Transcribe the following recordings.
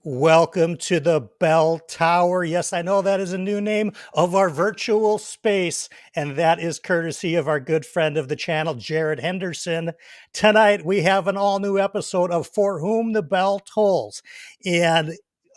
Welcome to the Bell Tower. Yes, I know that is a new name of our virtual space, and that is courtesy of our good friend of the channel, Jared Henderson. Tonight, we have an all new episode of For Whom the Bell Tolls. And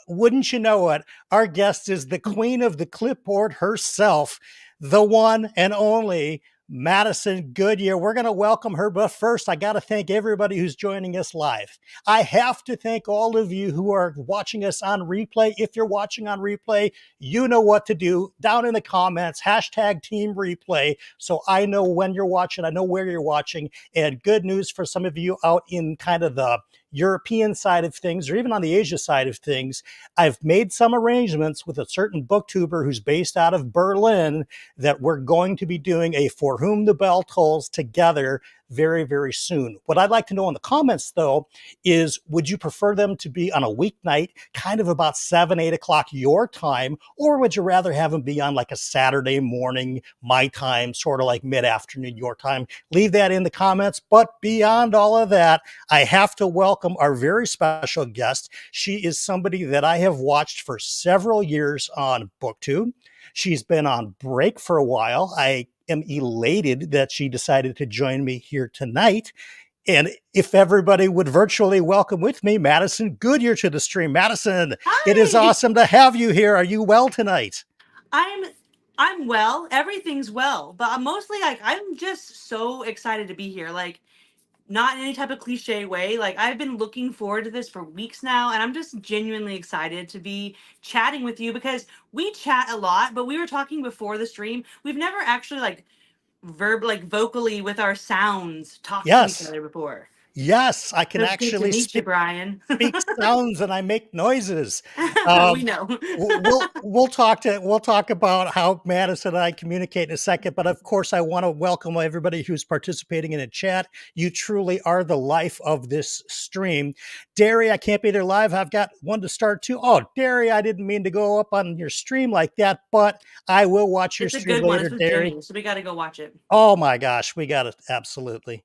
wouldn't you know it, our guest is the queen of the clipboard herself, the one and only Madison Goodyear. We're going to welcome her, but first, I got to thank everybody who's joining us live. I have to thank all of you who are watching us on replay. If you're watching on replay, you know what to do. Down in the comments, hashtag team replay. So I know when you're watching, I know where you're watching. And good news for some of you out in kind of the European side of things, or even on the Asia side of things, I've made some arrangements with a certain booktuber who's based out of Berlin that we're going to be doing a For Whom the Bell Tolls together very, very soon. What I'd like to know in the comments, though, is would you prefer them to be on a weeknight, kind of about 7, 8 o'clock your time, or would you rather have them be on like a Saturday morning, my time, sort of like mid-afternoon your time? Leave that in the comments. But beyond all of that, I have to welcome our very special guest. She is somebody that I have watched for several years on BookTube. She's been on break for a while. I am elated that she decided to join me here tonight. And if everybody would virtually welcome with me, Madison Goodyear to the stream. Madison, it is Hi. awesome to have you here. Are you well tonight? I'm I'm well. Everything's well, but I'm mostly I'm just so excited to be here. Not in any type of cliche way. I've been looking forward to this for weeks now, and I'm just genuinely excited to be chatting with you because we chat a lot, but we were talking before the stream. We've never actually vocally with our sounds talked to each Yes. other before. Yes, I can So it's good to actually meet you, speak Brian. speak sounds and I make noises. We Um, know. we'll talk about how Madison and I communicate in a second. But of course, I want to welcome everybody who's participating in a chat. You truly are the life of this stream. Derry, I can't be there live. I've got one to start too. Oh, Derry, I didn't mean to go up on your stream like that, but I will watch your It's a stream good one. It's later, with Derry. Jimmy, so we got to go watch it. Oh my gosh, we got it absolutely.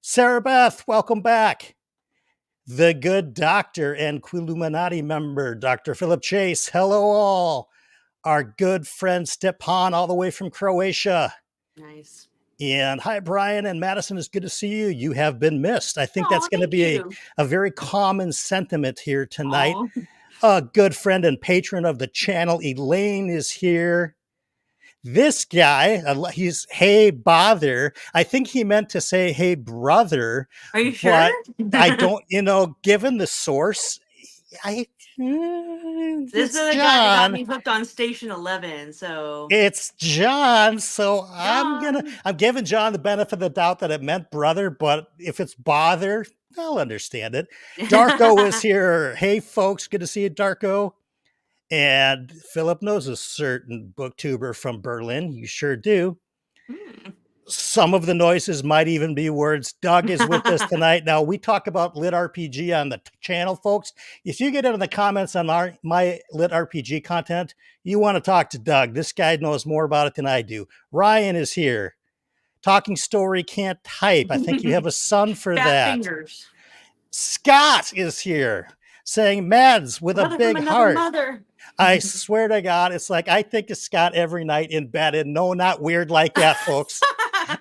Sarah Beth, welcome back. The good doctor and Quiluminati member, Dr. Philip Chase. Hello, all. Our good friend Stepan, all the way from Croatia. Nice. And hi, Brian and Madison. It's good to see you. You have been missed. I think that's Oh, going to thank be you. a very common sentiment here tonight. Oh, A good friend and patron of the channel, Elaine, is here. This guy, he's hey bother. I think he meant to say hey brother, are you sure? but I don't, given the source, I This is it's the guy that got John. me hooked on Station 11. So, It's John. So John. I'm giving John the benefit of the doubt that it meant brother, but if it's bother, I'll understand it. Darko is here. Hey folks, good to see you, Darko. And Philip knows a certain booktuber from Berlin. You sure do. Hmm. Some of the noises might even be words. Doug is with us tonight. Now, we talk about lit RPG on the channel, folks. If you get into the comments on my lit RPG content, you want to talk to Doug. This guy knows more about it than I do. Ryan is here. Talking story can't type. I think you have a son for Fat that. fingers. Scott is here saying Mads with a Brother from big another heart. mother. I swear to God, it's like I think of Scott every night in bed, and no, not weird like that, folks.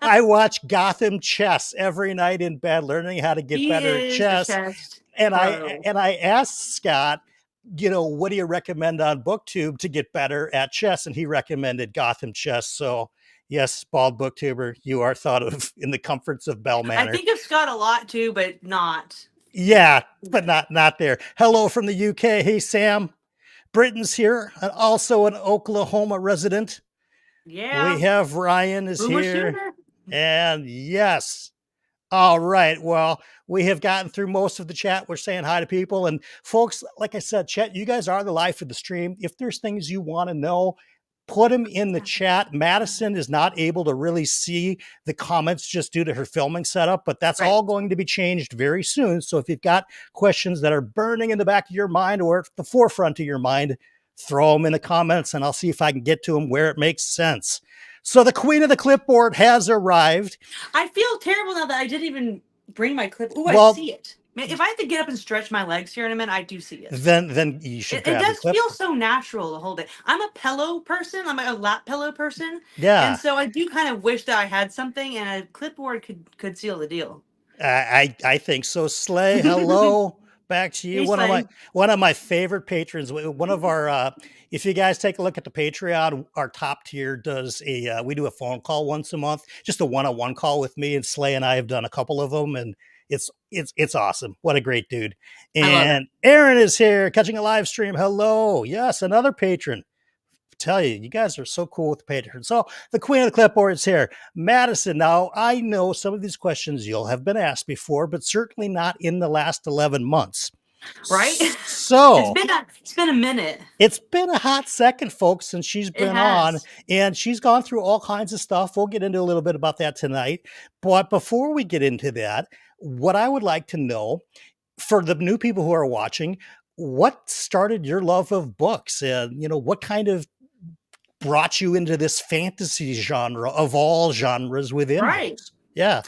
I watch Gotham chess every night in bed, learning how to get He better at is a chess. chest And I pro. and I asked Scott, what do you recommend on BookTube to get better at chess? And he recommended Gotham chess. So yes, bald BookTuber, you are thought of in the comforts of Bell I Manor. think of Scott a lot too, but not. Yeah, but not there. Hello from the UK. Hey Sam. Britain's here, also an Oklahoma resident. We Yeah. have Ryan is Boomer here. Sooner. And yes. All right. Well, we have gotten through most of the chat. We're saying hi to people. And folks, like I said, chat, you guys are the life of the stream. If there's things you want to know, put them in the chat. Madison is not able to really see the comments just due to her filming setup, but that's Right. all going to be changed very soon. So if you've got questions that are burning in the back of your mind or at the forefront of your mind, throw them in the comments and I'll see if I can get to them where it makes sense. So the queen of the clipboard has arrived. I feel terrible now that I didn't even bring my clip. Oh, I Well, see it. Man, if I have to get up and stretch my legs here in a minute, I do see it. Then you should It grab the does feel clip. so natural to hold it. I'm a pillow person. I'm a lap pillow person, and Yeah, so I do kind of wish that I had something, and a clipboard could seal the deal. I think so. Slay, hello, back to you. Hey, Slay. One of my favorite patrons. One of our, if you guys take a look at the Patreon, our top tier does a. We do a phone call once a month, just a one-on-one call with me, and Slay and I have done a couple of them, and it's awesome. What a great dude! I love it. And Aaron is here catching a live stream. Hello, yes, another patron. Tell you, you guys are so cool with the Patreon. So the queen of the clipboard is here, Madison. Now I know some of these questions you'll have been asked before, but certainly not in the last 11 months. Right? So It's been a minute. it's been a hot second, folks, since she's It been on, has. and she's gone through all kinds of stuff. We'll get into a little bit about that tonight. But before we get into that, what I would like to know for the new people who are watching, what started your love of books, and what kind of brought you into this fantasy genre of all genres within Right. books? Yeah,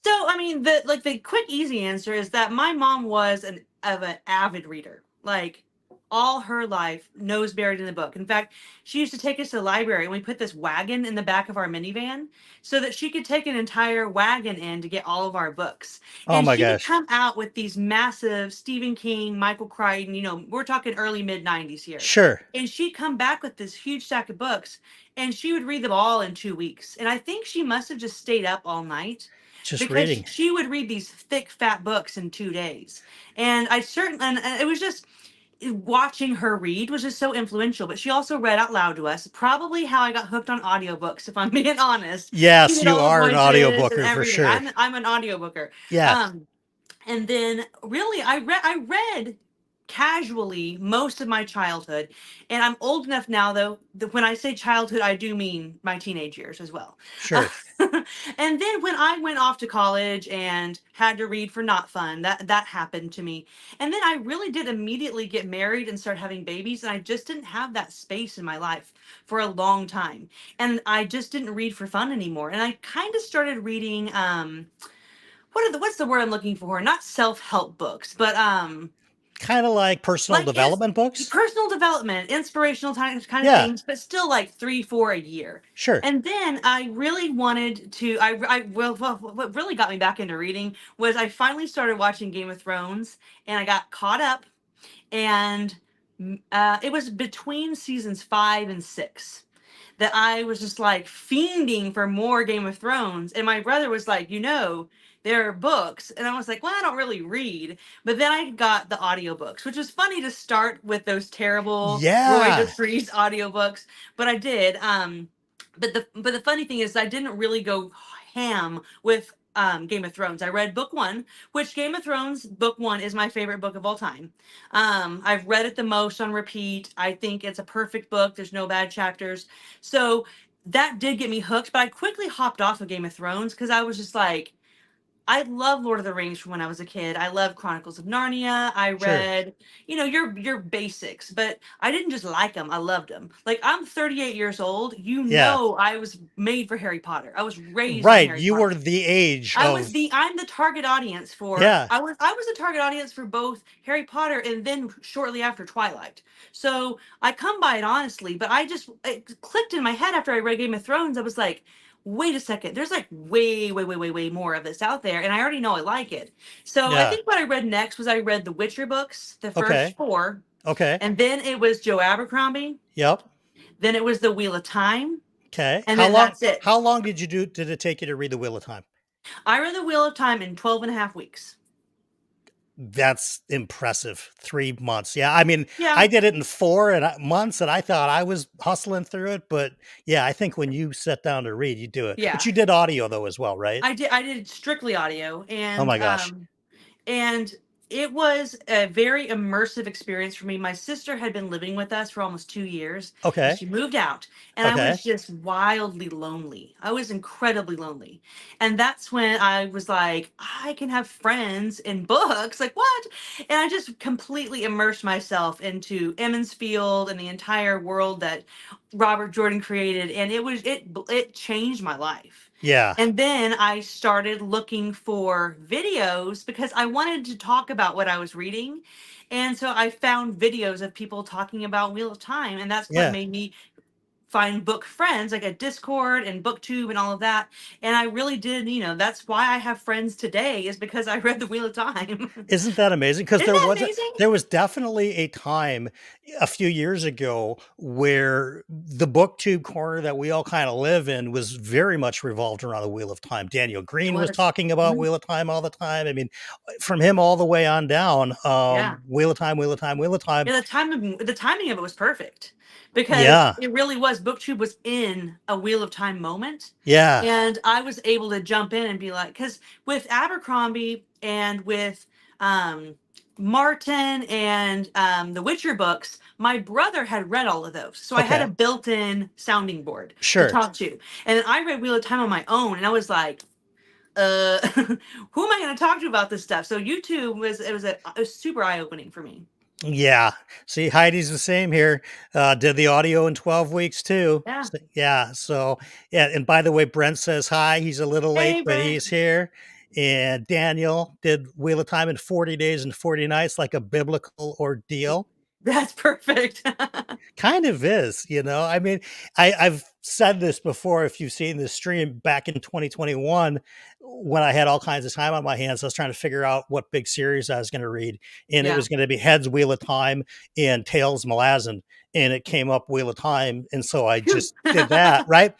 So, I mean, the quick easy answer is that my mom was an avid reader. Like all her life, nose buried in the book. In fact, she used to take us to the library and we put this wagon in the back of our minivan so that she could take an entire wagon in to get all of our books. oh And my she would gosh, come out with these massive Stephen King, Michael Crichton, we're talking early mid 90s here. sure, And she'd come back with this huge stack of books and she would read them all in 2 weeks. And I think she must have just stayed up all night just because reading. she would read these thick, fat books in 2 days. And and it was just watching her read was just so influential. But she also read out loud to us, probably how I got hooked on audiobooks, if I'm being honest. She Yes, did you all the are an voices and audiobooker for everything. sure. I'm an audiobooker. Yeah, Um, and then really I read casually most of my childhood, and I'm old enough now though that when I say childhood I do mean my teenage years as well. sure. And then when I went off to college and had to read for not fun, that happened to me. And then I really did immediately get married and start having babies, and I just didn't have that space in my life for a long time, and I just didn't read for fun anymore. And I kind of started reading what's the word I'm looking for? Not self-help books, but Kind of like personal like is development books. personal development, inspirational kind of Yeah, things, but still like 3, 4 a year. sure. And then I really wanted to. What really got me back into reading was I finally started watching Game of Thrones, and I got caught up. And it was between seasons 5 and 6 that I was just like fiending for more Game of Thrones. And my brother was like, there are books. And I was like, well, I don't really read. But then I got the audiobooks, which was funny to start with those terrible Roy Yeah, DeFries audiobooks. But I did. But the funny thing is I didn't really go ham with Game of Thrones. I read book one, which Game of Thrones book one is my favorite book of all time. I've read it the most on repeat. I think it's a perfect book. There's no bad chapters. So that did get me hooked, but I quickly hopped off of Game of Thrones because I was just like, I love Lord of the Rings from when I was a kid. I love Chronicles of Narnia. I sure. read, your basics, but I didn't just like them. I loved them. Like I'm 38 years old. Yeah, I was made for Harry Potter. I was raised on right. Harry You were Potter. the age of, I'm the target audience for yeah, I was the target audience for both Harry Potter and then shortly after Twilight. So I come by it honestly, but it clicked in my head after I read Game of Thrones. I was like, wait a second, there's like way, way, way, way, way more of this out there, and I already know I like it. So I yeah. think what I read next was I read the Witcher books, the first Okay, four, okay. and then it was Joe Abercrombie, Yep. then it was the Wheel of Time, Okay. and then that's it. How long did it take you to read The Wheel of Time? I read the Wheel of Time in 12 and a half weeks. That's impressive. 3 months. Yeah. I mean, Yeah. I did it in months and I thought I was hustling through it. But yeah, I think when you sit down to read, you do it. But Yeah. you did audio though as well, right? I did strictly audio, Oh my gosh. and it was a very immersive experience for me. My sister had been living with us for almost 2 years, and Okay. she moved out, and I Okay. was just wildly lonely. I was incredibly lonely. And that's when I was like, I can have friends in books. Like, what? And I just completely immersed myself into Emmons Field and the entire world that Robert Jordan created. And it changed my life. Yeah. And then I started looking for videos because I wanted to talk about what I was reading. And so I found videos of people talking about Wheel of Time. And that's what Yeah. made me find book friends like a Discord and Booktube and all of that. And I really did, that's why I have friends today, is because I read the Wheel of Time. Isn't that amazing? Because Isn't that amazing? there was definitely a time a few years ago where the booktube corner that we all kind of live in was very much revolved around the Wheel of Time. Daniel It Green was was. talking about Mhm. Wheel of Time all the time. I mean, from him all the way on down, Yeah. Wheel of Time, Wheel of Time, Wheel of Time. Yeah, the timing of it was perfect because Yeah, it really was. Booktube was in a Wheel of Time moment, yeah, and I was able to jump in and be like, because with Abercrombie and with um, Martin and the Witcher books, my brother had read all of those, so I had a okay, built-in sounding board to sure. talk to, and then I read Wheel of Time on my own, and I was like, who am I going to talk to about this stuff? So YouTube was super eye-opening for me. Yeah. See, Heidi's the same here. Did the audio in 12 weeks too. Yeah. Yeah. So, yeah. And by the way, Brent says hi. He's a little late, Hey, but Brent. he's here. And Daniel did Wheel of Time in 40 days and 40 nights, like a biblical ordeal. That's perfect. Kind of is, you know. I mean, I've said this before. If you've seen this stream back in 2021, when I had all kinds of time on my hands, I was trying to figure out what big series I was going to read, and it Yeah. was going to be Heads Wheel of Time and Tails Malazan, and it came up Wheel of Time, and so I Phew. just did that, right?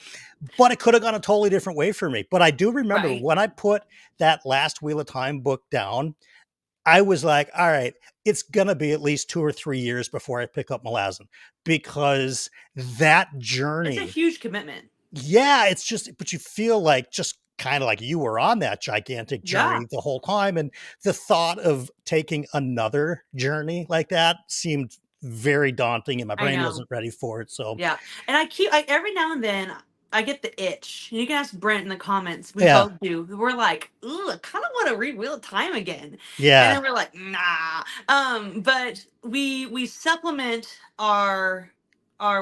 But it could have gone a totally different way for me. But I do remember Right. when I put that last Wheel of Time book down, I was like, all right, it's going to be at least 2 or 3 years before I pick up Malazan because that It's a journey, huge commitment. yeah, it's just, but you feel like just kind of like you were on that gigantic Yeah, journey the whole time. And the thought of taking another journey like that seemed very daunting and my I brain know. wasn't ready for it. So, Yeah. And every now and then I get the itch. And you can ask Brent in the comments. We yeah, both do. We're like, ooh, I kind of want to read Wheel of Time again. And yeah, then we're like, nah. But we supplement our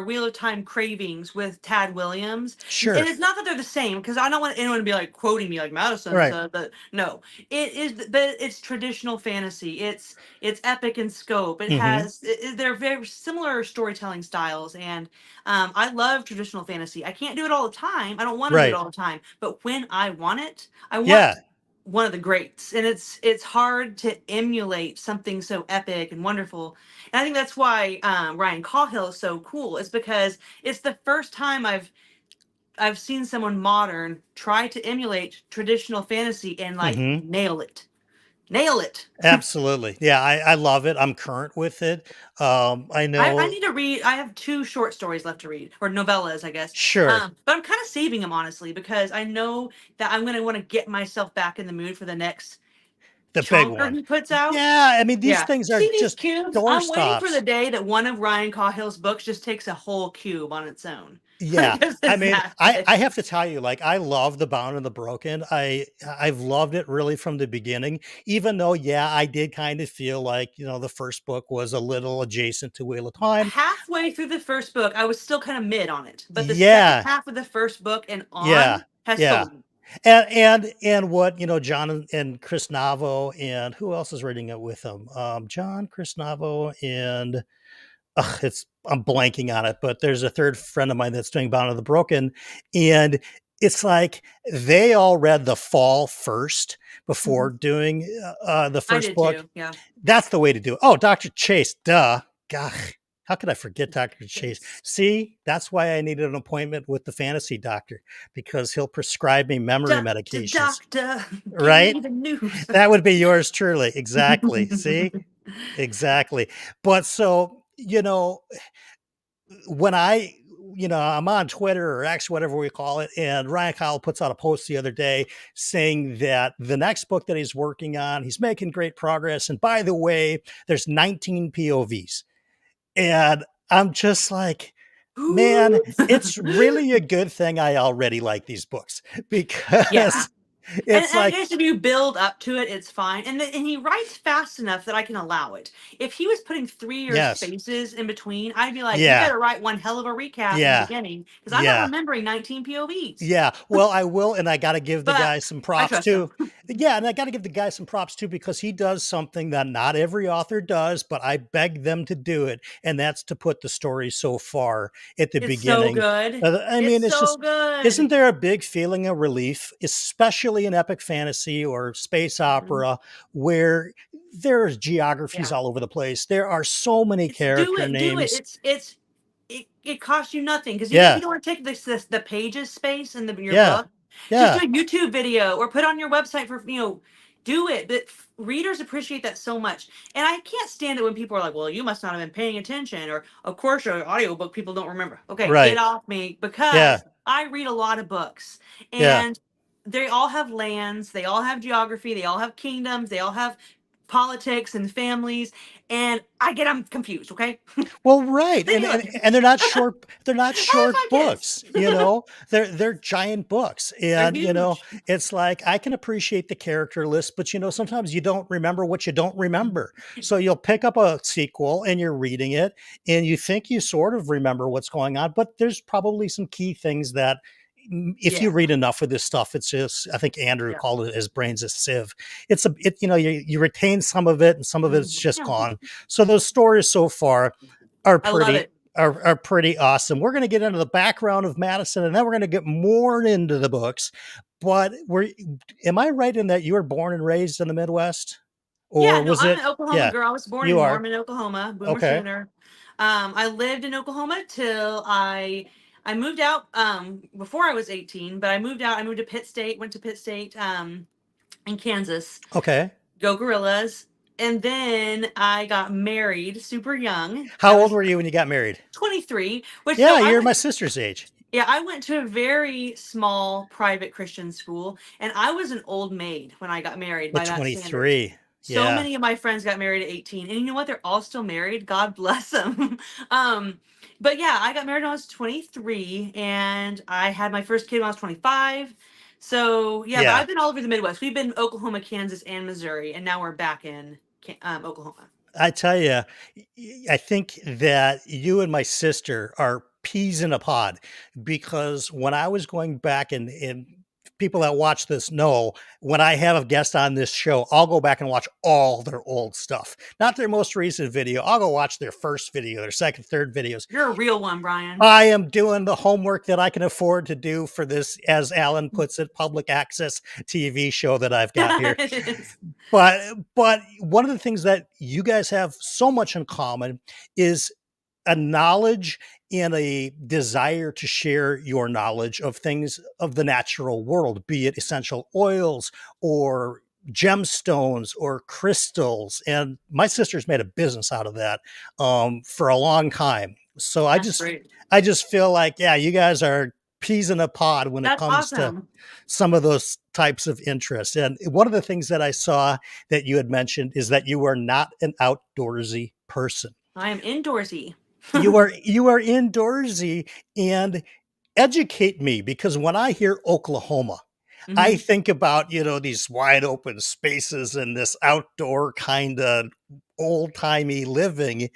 Wheel of Time cravings with Tad Williams. And sure. it's not that they're the same, because I don't want anyone to be like quoting me like Madison Right. said that. No. It is, but it's traditional fantasy. It's epic in scope. It Hmm. has they're very similar storytelling styles, and I love traditional fantasy. I can't do it all the time. I don't want to do it Right. all the time. But when I want it, I want Yeah. one of the greats. And it's hard to emulate something so epic and wonderful. And I think that's why Ryan Cahill is so cool. Is because it's the first time I've seen someone modern try to emulate traditional fantasy and like Hmm. nail it. Nail it. Absolutely. Yeah. I love it. I'm current with it. I I know. need to read. I have two short stories left to read, or novellas, I guess. Sure. But I'm kind of saving them, honestly, because I know that I'm going to want to get myself back in the mood for the next The big chonker one. he puts out. Yeah, I mean, these Yeah. things are See these just cubes? I'm waiting for the doorstops. day that one of Ryan Cahill's books just takes a whole cube on its own. Yeah. Because I it's mean, that I good. have to tell you, like, I love The Bound and the Broken. I've loved it really from the beginning, even though, yeah, I did kind of feel like, you know, the first book was a little adjacent to Wheel of Time. Halfway through the first book, I was still kind of mid on it. But the second Yeah, half of the first book and yeah, on has yeah. sold me. And what, you know, John and Chris Navo and who else is reading it with them? John, Chris Navo, and it's I'm blanking on it, but there's a third friend of mine that's doing Bound of the Broken, and it's like they all read the fall first before Mhm. doing the I first did book. too. Yeah. That's the way to do it. Oh, Dr. Chase, duh. God, how could I forget Dr. Chase? Yes. See, that's why I needed an appointment with the fantasy doctor because he'll prescribe me memory Doctor, medications, doctor, give right? me the news. That would be yours truly. Exactly. See? Exactly. But so, you know, when I'm on Twitter or X, whatever we call it, and Ryan Kyle puts out a post the other day saying that the next book that he's working on, he's making great progress. And by the way, there's 19 POVs. And I'm just like, man, Ooh. it's really a good thing I already like these books Yeah. because It's I like, guess if you build up to it, it's fine. And he writes fast enough that I can allow it. If he was putting 3 or yes, spaces in between, I'd be like, you yeah, better write one hell of a recap in the yeah, beginning because I'm not yeah. remembering 19 POVs. Yeah, well, I will, and I got to give the But guy some I props trust him. too. Yeah, and I got to give the guy some props too because he does something that not every author does, but I beg them to do it, and that's to put the story so far at the It's so beginning. good. I It's mean, it's so just, isn't good. there a big feeling of relief, especially in epic fantasy or space Mhm. opera, where there's geographies Yeah. all over the place? There are so many It's do character it, do it. names. It costs you nothing because you Yeah, don't want to take the pages space in your yeah, book. Just do yeah, a YouTube video or put on your website for do it. But readers appreciate that so much, and I can't stand it when people are like, "Well, you must not have been paying attention," or "Of course, your audiobook people don't remember." Okay, get right. off me Yeah, because I read a lot of books, yeah. and they all have lands, they all have geography, they all have kingdoms, they all have politics and families, and I get them confused. Okay. Well, right, Leave me alone. and they're not short. They're not I short have 5 kids. books. You know, they're giant books, They're and huge. it's like I can appreciate the character list, but sometimes you don't remember what you don't remember. So you'll pick up a sequel and you're reading it, and you think you sort of remember what's going on, but there's probably some key things that. If you Yeah. read enough of this stuff, it's just, I think Andrew Yeah. called it his brain's a sieve. You retain some of it and some of it's just Yeah. gone. So those stories so far are I love pretty it. are pretty awesome. We're going to get into the background of Madison, and then we're going to get more into the books. But am I right in that you were born and raised in the Midwest, Yeah, or no, was I'm it? an Oklahoma Yeah, girl. I was born you in are. Norman, Oklahoma, Boomer Okay, Sooner. I lived in Oklahoma till I moved out before I was 18, but I moved out. I moved to Pitt State, went to Pitt State in Kansas. okay. Go Gorillas. And then I got married super young. I How old was were you when you got married? 23, which so Yeah, I you're went my sister's age. Yeah, I went to a very small private Christian school, and I was an old maid when I got married At by that standard. 23. So Yeah, many of my friends got married at 18, and you know what? They're all still married. God bless them. um, but yeah, I got married when I was 23, and I had my first kid when I was 25. So yeah, but yeah. I've been all over the Midwest. We've been Oklahoma, Kansas, and Missouri, and now we're back in Oklahoma. I tell you, I think that you and my sister are peas in a pod because when I was going back and people that watch this know when I have a guest on this show, I'll go back and watch all their old stuff, not their most recent video. I'll go watch their first video, their second, third videos. You're a real one, Brian. I am doing the homework that I can afford to do for this, as Alan puts it, public access TV show that I've got here. It is. But one of the things that you guys have so much in common is a knowledge and a desire to share your knowledge of things of the natural world, be it essential oils or gemstones or crystals. And my sister's made a business out of that for a long time. So That's great. I just feel like, yeah, you guys are peas in a pod when it That's comes to awesome. some of those types of interests. And one of the things that I saw that you had mentioned is that you are not an outdoorsy person. I am indoorsy. You are indoorsy, and educate me because when I hear Oklahoma, I Mhm. think about, these wide open spaces and this outdoor kind of old-timey living.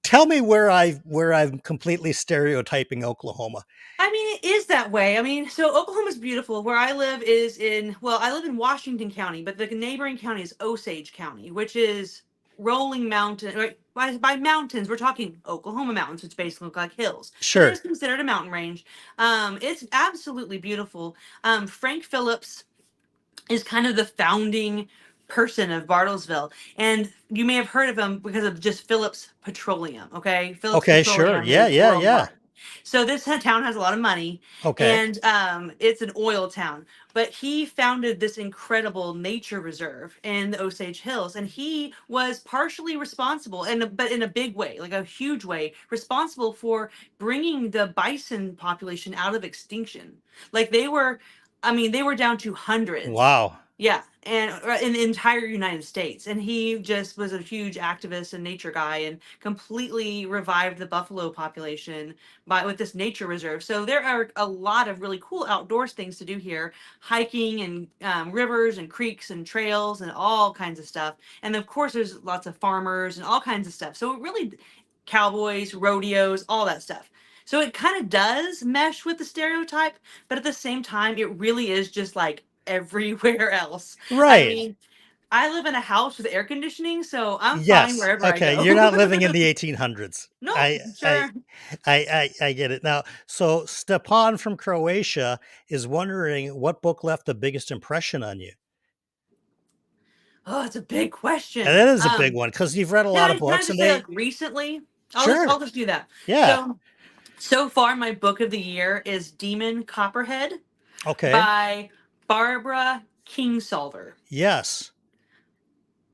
Tell me where I'm completely stereotyping Oklahoma. I mean, it is that way. I mean, so Oklahoma's beautiful. Where I live is I live in Washington County, but the neighboring county is Osage County, which is rolling mountain, right? By mountains, we're talking Oklahoma mountains, which basically look like hills, but it Sure. is considered a mountain range. It's absolutely beautiful. Frank Phillips is kind of the founding person of Bartlesville. And you may have heard of him because of just Phillips Petroleum, okay? Phillips Okay, sure. Petroleum Yeah, is yeah, yeah. worldwide. So this town has a lot of money, Okay. and it's an oil town. But he founded this incredible nature reserve in the Osage Hills, and he was partially responsible, but in a big way, like a huge way, responsible for bringing the bison population out of extinction. Like they were, I mean, they were down to hundreds. Wow. Yeah, and in the entire United States. And he just was a huge activist and nature guy and completely revived the buffalo population by with this nature reserve. So there are a lot of really cool outdoors things to do here, hiking and rivers and creeks and trails and all kinds of stuff. And of course, there's lots of farmers and all kinds of stuff. So it really, cowboys, rodeos, all that stuff. So it kind of does mesh with the stereotype, but at the same time, it really is just like everywhere else. I Right. mean, I live in a house with air conditioning, so I'm fine Yes. wherever I Okay. go. You're not living in the 1800s. No, sure. I get it now. So Stepan from Croatia is wondering what book left the biggest impression on you. Oh, it's a big And question. that is a big one because you've read a lot of Can I books, just and say like they recently? sure, I'll just do that. yeah, So far my book of the year is Demon Copperhead okay, by Barbara Kingsolver. yes,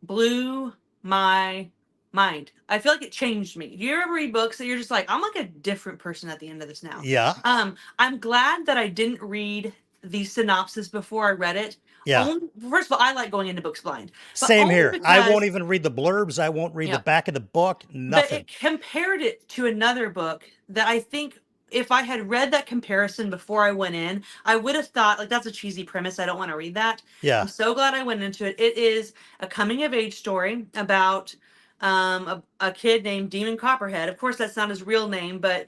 Blew my mind. I feel like it changed me. Do you ever read books that you're just like, I'm like a different person at the end of this now? yeah, I'm glad that I didn't read the synopsis before I read it. yeah. Only, first of all, I like going into books blind, but Same only here. I won't because, even read the blurbs. I won't read the yeah, back of the book. but Nothing. it compared it to another book that I think if I had read that comparison before I went in, I would have thought like that's a cheesy premise. I don't want to read that. I'm Yeah, so glad I went into it. It is a coming of age story about a kid named Demon Copperhead. Of course, that's not his real name, but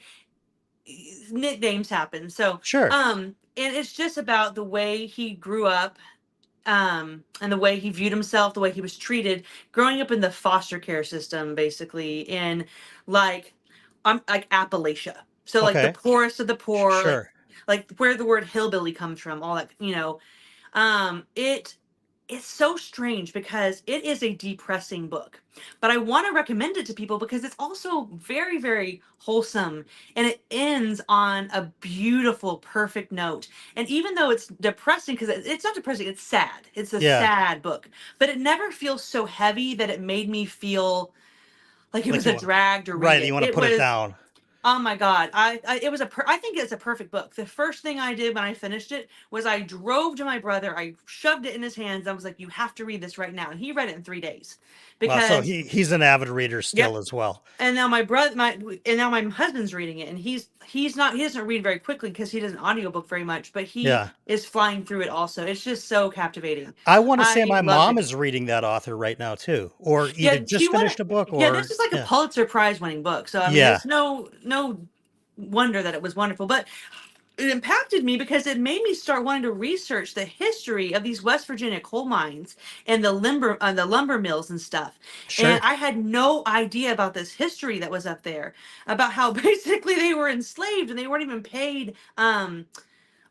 nicknames happen. So, sure. and it's just about the way he grew up, and the way he viewed himself, the way he was treated, growing up in the foster care system, basically in like, like Appalachia. So like the Okay, poorest of the poor, sure. like where the word hillbilly comes from, all that, it's so strange because it is a depressing book, but I want to recommend it to people because it's also very, very wholesome, and it ends on a beautiful, perfect note. And even though it's depressing, because it's not depressing, it's sad. It's a Yeah, sad book, but it never feels so heavy that it made me feel like it like was you a want, drag to read right? You it. want to It put it was, down. oh my God. It was I think it's a perfect book. The first thing I did when I finished it was I drove to my brother. I shoved it in his hands. I was like, you have to read this right now. And he read it in 3 days Well, so because, he's an avid reader yep. still as well. And now my husband's reading it, and he doesn't read very quickly because he doesn't audiobook very much, but he Yeah. is flying through it also. It's just so captivating. I want to say I my loved mom it. is reading that author right now too, or either Yeah, she just won finished a book yeah, this or is like a yeah, Pulitzer Prize winning book. So I mean yeah, it's no wonder that it was wonderful. But it impacted me because it made me start wanting to research the history of these West Virginia coal mines and the lumber mills and stuff. And sure, I had no idea about this history that was up there, about how basically they were enslaved and they weren't even paid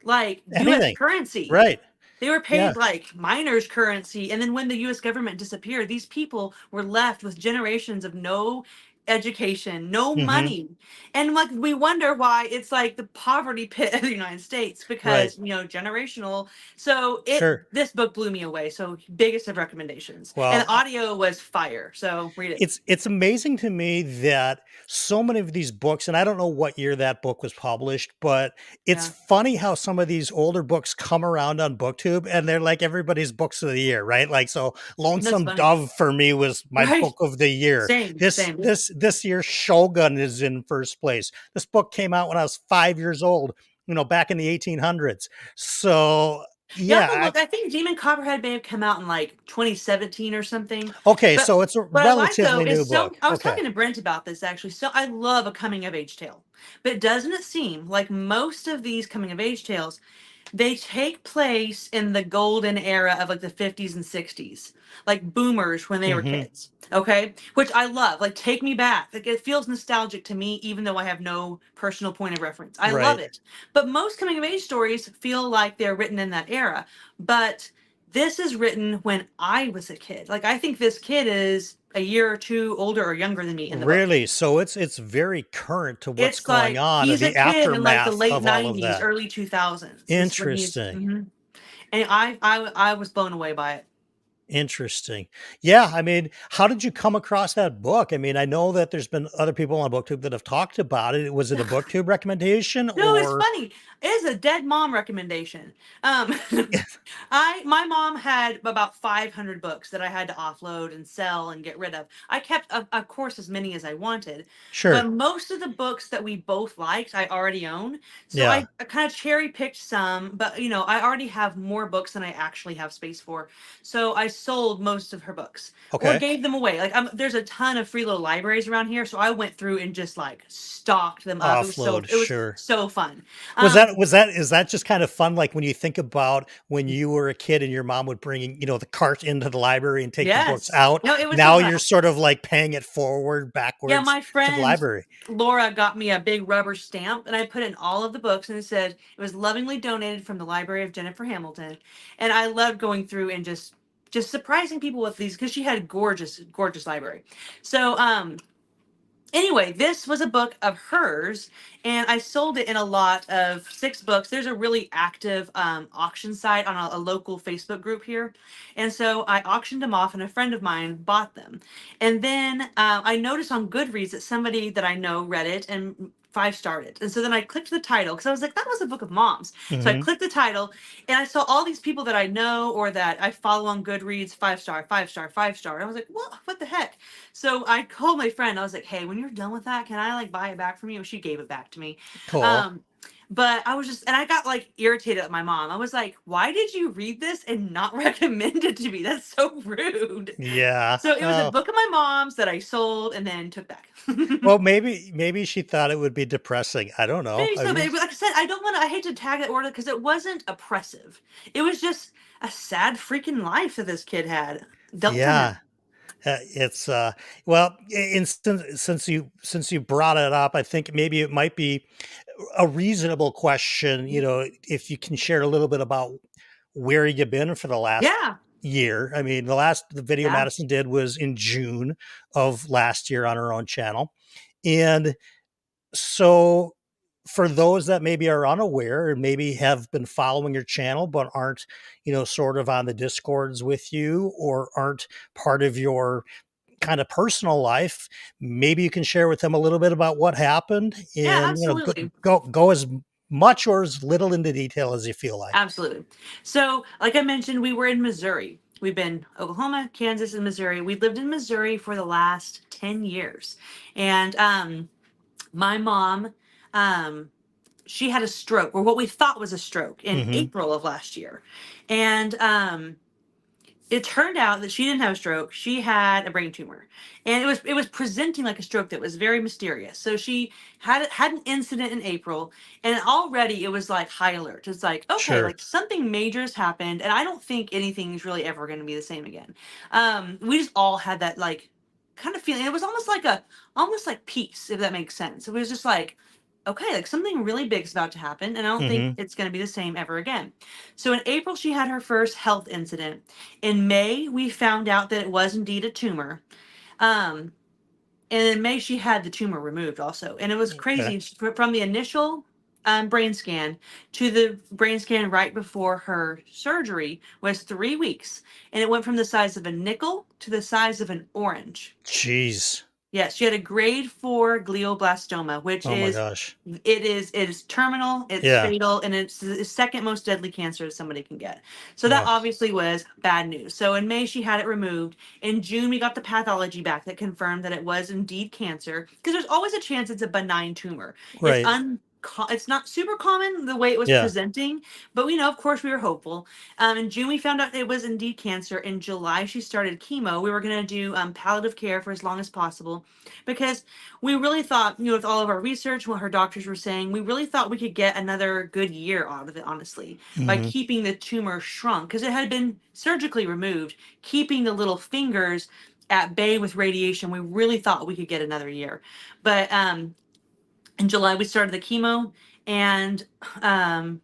like US anything, currency. right? They were Yeah, paid like miners' currency. And then when the US government disappeared, these people were left with generations of no education, no hmm money. And like we wonder why it's like the poverty pit of the United States right, because, generational. So sure. this book blew me away. So biggest of recommendations. And Well, the audio was fire. So read it. it's amazing to me that so many of these books, and I don't know what year that book was published, but it's Yeah. funny how some of these older books come around on BookTube and they're like everybody's books of the year, right? Like so That's Lonesome funny. Dove for me was my Right. book of the year. Same, This same. this this year Shogun is in first place. This book came out when I was 5 years old, back in the 1800s. So Yeah, I'm yeah, gonna look. I think Demon Copperhead may have come out in like 2017 or something. okay, But so it's a what I like though relatively new is so book. I was Okay. talking to Brent about this actually. So I love a coming of age tale. But doesn't it seem like most of these coming of age tales they take place in the golden era of like the 50s and 60s, like boomers when they were hmm kids. Okay, which I love. Like, take me back. Like, it feels nostalgic to me, even though I have no personal point of reference. I love Right. it. But most coming of age stories feel like they're written in that era. But this is written when I was a kid. Like, I think this kid is a year or two older or younger than me in the book. Really? So it's very current to what's It's going like on and he's a the kid in like the aftermath late of all of 90s, that. early 2000s. Is when he's. Interesting. Mhm. And I was blown away by it. Interesting. Yeah, I mean, how did you come across that book? I mean, I know that there's been other people on BookTube that have talked about it. Was it a BookTube recommendation No, it's or funny. It's a dead mom recommendation. Um, my mom had about 500 books that I had to offload and sell and get rid of. I kept, of course, as many as I wanted, but Sure. most of the books that we both liked, I already own. So Yeah. I kind of cherry picked some, but I already have more books than I actually have space for. So I sold most of her books or Okay. gave them away. Like there's a ton of free little libraries around here, so I went through and just like stocked them up. Offload, It was sure. so fun. Was Um, that is that just kind of fun like when you think about when you were a kid and your mom would bring, the cart into the library and take the books yes. out. No, it was a Now you're blast. sort of like paying it forward Yeah, backwards my to the friend library. Laura got me a big rubber stamp and I put in all of the books and it said it was lovingly donated from the Library of Jennifer Hamilton. And I loved going through and just surprising people with these because she had a gorgeous, gorgeous library. So anyway, this was a book of hers, and I sold it in a lot of 6 books. There's a really active auction site on a local Facebook group here. And so I auctioned them off, and a friend of mine bought them. And then I noticed on Goodreads that somebody that I know read it and 5-starred it. And so then I clicked the title because I was like, that was a book of moms. So I Mhm. clicked the title and I saw all these people that I know or that I follow on Goodreads, 5-star, 5-star, 5-star. And I was like, what the heck? So I called my friend. I was like, "Hey, when you're done with that, can I like buy it back from you?" And she gave it back to me. Cool. Um, but I was just, and I got like irritated at my mom. I was like, "Why did you read this and not recommend it to me? That's so rude." Yeah. So it was a Oh. book of my mom's that I sold and then took back. Well, maybe she thought it would be depressing. I don't know. Maybe I so, mean, but like I said, I don't want to. I hate to tag that order because it wasn't oppressive. It was just a sad freaking life that this kid had dealt to yeah. him. It's well, since you brought it up, I think maybe it might be a reasonable question, if you can share a little bit about where you've been for the last Yeah, year. I mean, the video yeah, Madison did was in June of last year on her own channel. And so for those that maybe are unaware and maybe have been following your channel but aren't, sort of on the discords with you or aren't part of your kind of personal life, maybe you can share with them a little bit about what happened yeah, and go absolutely. go as much or as little into detail as you feel like. Absolutely. So, like I mentioned, we were in Missouri. We've been Oklahoma, Kansas, and Missouri. We lived in Missouri for the last 10 years. And my mom, um, she had a stroke, or what we thought was a stroke, in Hmm. April of last year. And it turned out that she didn't have a stroke. She had a brain tumor, and it was presenting like a stroke that was very mysterious. So she had an incident in April, and already it was like high alert. It's like, okay, Sure. like something major has happened, and I don't think anything's really ever going to be the same again. We just all had that like kind of feeling. It was almost like peace, if that makes sense. It was just like, okay, like something really big is about to happen, and I don't think Hmm. it's going to be the same ever again. So in April, she had her first health incident. In May, we found out that it was indeed a tumor. Um, and in May, she had the tumor removed also. And it was Okay. crazy from the initial brain scan to the brain scan right before her surgery was 3 weeks. And it went from the size of a nickel to the size of an orange. Jeez. Yes, she had a grade 4 glioblastoma, which Oh my is gosh. it is terminal, it's Yeah. fatal, and it's the second most deadly cancer somebody can get. So that Oh, obviously was bad news. So in May she had it removed. In June we got the pathology back that confirmed that it was indeed cancer because there's always a chance it's a benign tumor. It's right. un it's not super common the way it was Yeah. presenting, but we know, of course, we were hopeful. In June, we found out it was indeed cancer. In July, she started chemo. We were going to do palliative care for as long as possible because we really thought, with all of our research, what her doctors were saying, we really thought we could get another good year out of it, honestly, by Hmm. keeping the tumor shrunk because it had been surgically removed, keeping the little fingers at bay with radiation. We really thought we could get another year. But in July, we started the chemo, and um,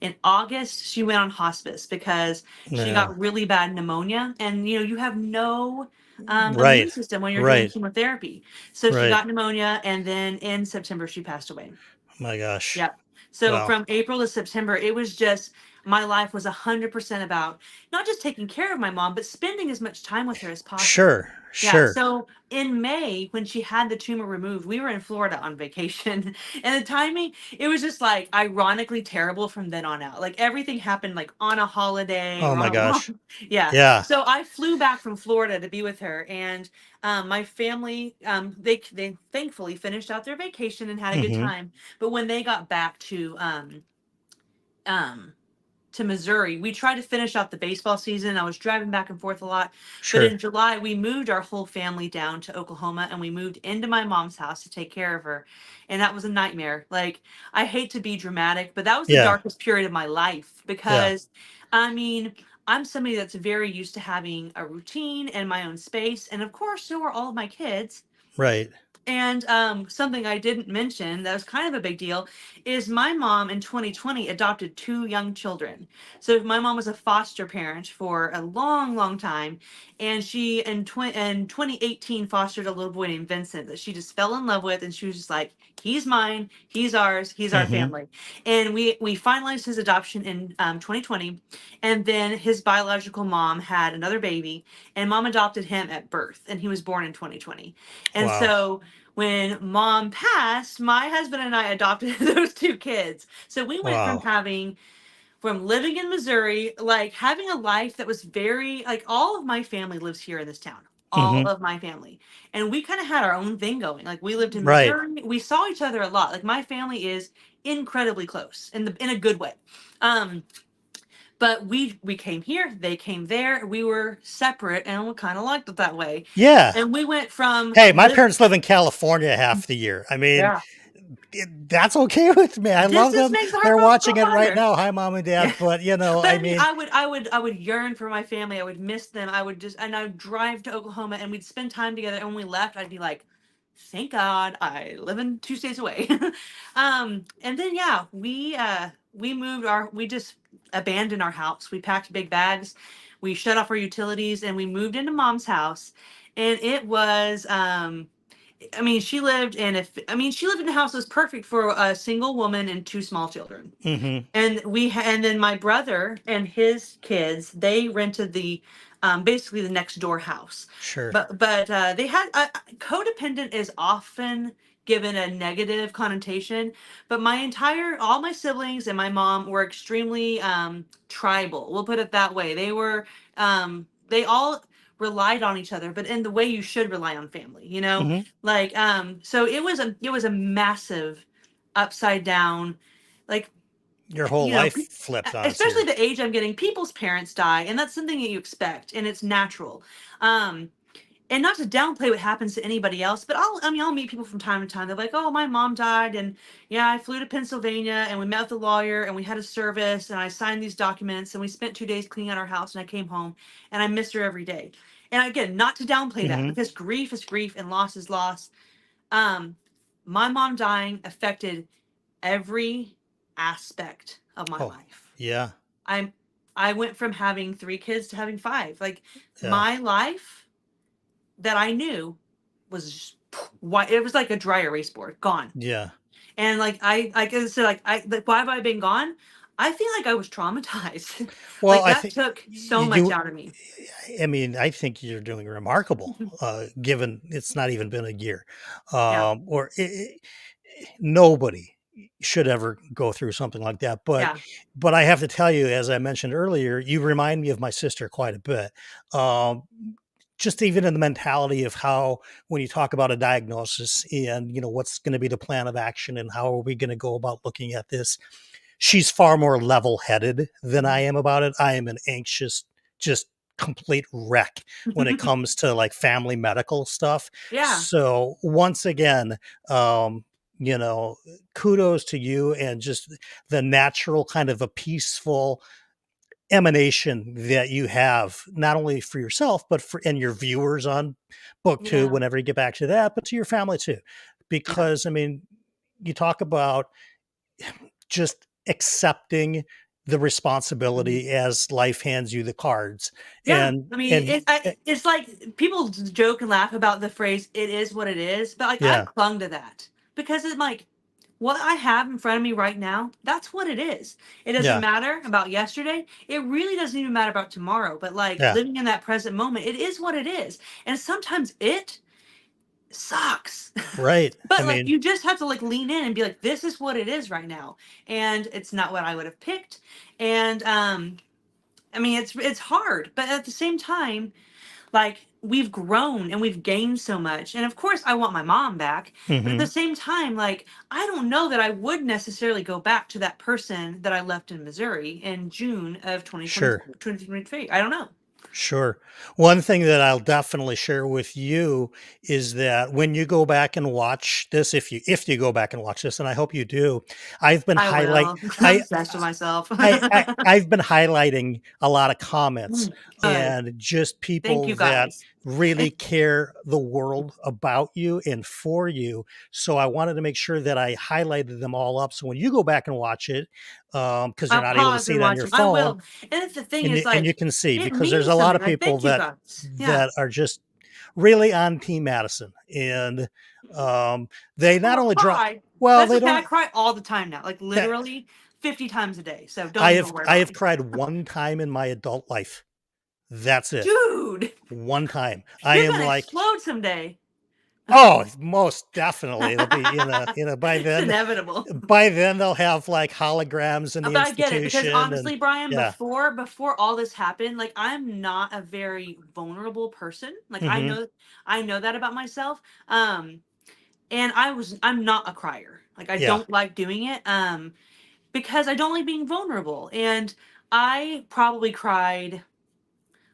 in August, she went on hospice because she Yeah. got really bad pneumonia. And, you have no immune Right. system when you're doing Right. chemotherapy. So she Right. got pneumonia, and then in September, she passed away. My gosh. Yep. So Well, from April to September, it was just, my life was 100% about not just taking care of my mom, but spending as much time with her as possible. Sure, Yeah. sure. So in May, when she had the tumor removed, we were in Florida on vacation. And the timing, it was just like ironically terrible from then on out. Like everything happened like on a holiday Oh or on my a gosh. long. Yeah. Yeah. So I flew back from Florida to be with her. And my family, they thankfully finished out their vacation and had a good Hmm. time. But when they got back um, to Missouri. We tried to finish out the baseball season. I was driving back and forth a lot. But Sure. in July, we moved our whole family down to Oklahoma and we moved into my mom's house to take care of her. And that was a nightmare. Like, I hate to be dramatic, but that was the Yeah. darkest period of my life Yeah. because, I mean, I'm somebody that's very used to having a routine and my own space. And of course, so are all of my kids. Right. And something I didn't mention that was kind of a big deal is my mom in 2020 adopted two young children. So my mom was a foster parent for a long, long time, and she in 2018 fostered a little boy named Vincent that she just fell in love with, and she was just like, "He's mine, he's ours, he's our Hmm. family." And we finalized his adoption in 2020, and then his biological mom had another baby, and mom adopted him at birth, and he was born in 2020. And Wow. so when mom passed, my husband and I adopted those two kids. So we went Wow. from living in Missouri, like having a life that was very like all of my family lives here in this town. All Hmm. of my family. And we kind of had our own thing going. Like we lived in Right. Missouri. We saw each other a lot. Like my family is incredibly close in a good way. Um but we came here, they came there. We were separate and we kind of liked it that way. Yeah. And we went from Hey, my live parents live in California half the year. I mean, yeah. that's okay with me. I love Distance them. makes the heart They're grow watching it right fonder. now. Hi, mom and Yeah. dad. But But I I mean, mean, I would yearn for my family. I would miss them. I would just, and I would drive to Oklahoma and we'd spend time together. And when we left, I'd be like, thank God I live in 2 states away. And then, yeah, we just abandoned our house. We packed big bags. We shut off our utilities and we moved into mom's house. And it was, I mean, she lived in a house that was perfect for a single woman and two small children. hmm, And then my brother and his kids, they rented the basically the next door house. sure. But they had codependent is often given a negative connotation, but all my siblings and my mom were extremely tribal. We'll put it that way. They all relied on each other, but in the way you should rely on family, you know? Hmm. Like so it was a massive upside down, like, Your whole life flipped on its especially ear. the age I'm getting, people's parents die, and that's something that you expect, and it's natural. Um, and not to downplay what happens to anybody else, but I'll meet people from time to time. They're like, "Oh, my mom died, and yeah, I flew to Pennsylvania, and we met with a lawyer, and we had a service, and I signed these documents, and we spent 2 days cleaning out our house, and I came home, and I missed her every day." And again, not to downplay that, Hmm. because grief is grief and loss is loss. Um, my mom dying affected every aspect of my Oh, life. yeah. I'm I went from having 3 kids to having five. Like Yeah. my life that I knew was just white. It was like a dry erase board, gone. Yeah. And like I said, why have I been gone? I feel like I was traumatized. Well, Like I that think took so much you, out of me. I mean, I think you're doing remarkable, given it's not even been a year. Yeah, Or nobody should ever go through something like that. yeah, But I have to tell you, as I mentioned earlier, you remind me of my sister quite a bit. Um, just even in the mentality of how when you talk about a diagnosis and what's going to be the plan of action and how are we going to go about looking at this, she's far more level-headed than I mhm. am about it. I am an anxious, just complete wreck when it comes to like family medical stuff. Yeah, So once again, um, you know, kudos to you and just the natural kind of a peaceful emanation that you have, not only for yourself, but for and your viewers on Booktube, yeah, whenever you get back to that, but to your family too. yeah, Because I mean, you talk about just accepting the mhm. responsibility as life hands you the cards. Yeah. And I mean, and it's like people joke and laugh about the phrase "it is what it is," but like I yeah, clung to that because it's like what I have in front of me right now, that's what it is. It doesn't Yeah. matter about yesterday. It really doesn't even matter about tomorrow. But like Yeah. living in that present moment, it is what it is. And sometimes it sucks. Right. I But like mean, you just have to like lean in and be like, this is what it is right now. And it's not what I would have picked. And I mean it's hard, but at the same time, like we've grown and we've gained so much. And of course I want my mom back, but at the mhm, same time, like I don't know that I would necessarily go back to that person that I left in Missouri in June of sure. 2023. I don't know. Sure. One thing that I'll definitely share with you is that when you go back and watch this, if you go back and watch this, and I hope you do, I've been I highlight will. I'm I obsessed with myself. I've been highlighting a lot of comments Good. and just Thank people you that guys. really care the world about you and for you. So I wanted to make sure that I highlighted them all up. So when you go back and watch it, because you're I'll not able to pause see and it on watch your them. I phone, will. And it's the thing and is you like can see it because there's means a lot something. of Like people thank you guys. Yeah. that are just really on Team Madison, and they not I'll only draw cry. well, That's they okay. I don't. cry all the time now. Like That literally 50 times a day. So don't even worry I about have me. cried one time in my adult life. That's it. Dude, One time. I you're am gonna like, explode someday. oh, most definitely. It'll be It's inevitable. by then they'll have like holograms in the But I get it because institution and honestly, Brian, yeah. before all this happened, like I'm not a very vulnerable person. Like Hmm. I know that about myself. And I'm not a crier. Like I Yeah. don't like doing it. Because I don't like being vulnerable. And I probably cried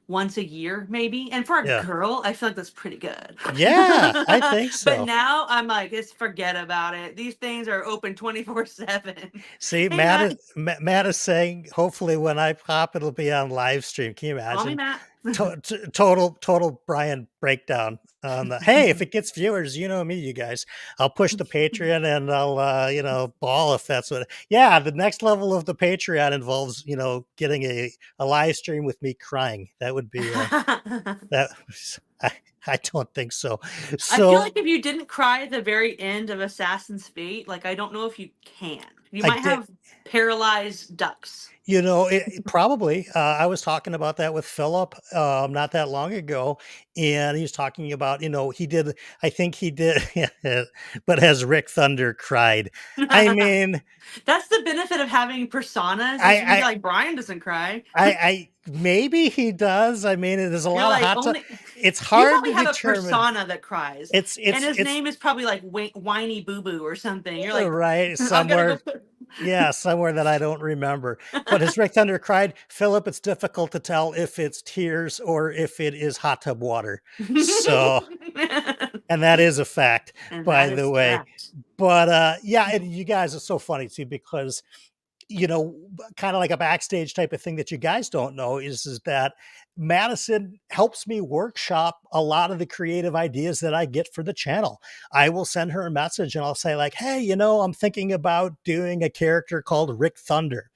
once a year, maybe. And for a Yeah. girl, I feel like that's pretty good. Yeah, I think But so. now I'm like, just forget about it. These things are open 24/7. See, Hey, Matt. Matt is saying, hopefully when I pop, it'll be on live stream. Can you Call me imagine? Matt. Total Brian breakdown on the, hey, if it gets viewers, you know me, you guys, I'll push the Patreon and I'll, ball if that's what, yeah, the next level of the Patreon involves, getting a live stream with me crying. That would be, that, I, I don't think so. I feel So like if you didn't cry at the very end of Assassin's Fate, like I don't know if you can. You I might did, have paralyzed ducks. Probably. I was talking about that with Philip not that long ago, and he was talking about, he did, I think he did, but has Rick Thunder cried? I mean, That's the benefit of having personas I, is you can be I, like Brian doesn't cry. maybe he does. I mean, there's a You're lot of like hot. only It's you hard probably to have a determine. persona that cries, and his It's name is probably like Whiny Boo Boo or something. You're like, right I'm gonna go somewhere. put. Yeah, somewhere that I don't remember. But has Rick Thunder cried? Philip, it's difficult to tell if it's tears or if it is hot tub water. So, and that is a fact, And by that the is way. fact. But yeah, and you guys are so funny too because kind of like a backstage type of thing that you guys don't know is that Madison helps me workshop a lot of the creative ideas that I get for the channel. I will send her a message and I'll say like, "Hey, I'm thinking about doing a character called Rick Thunder.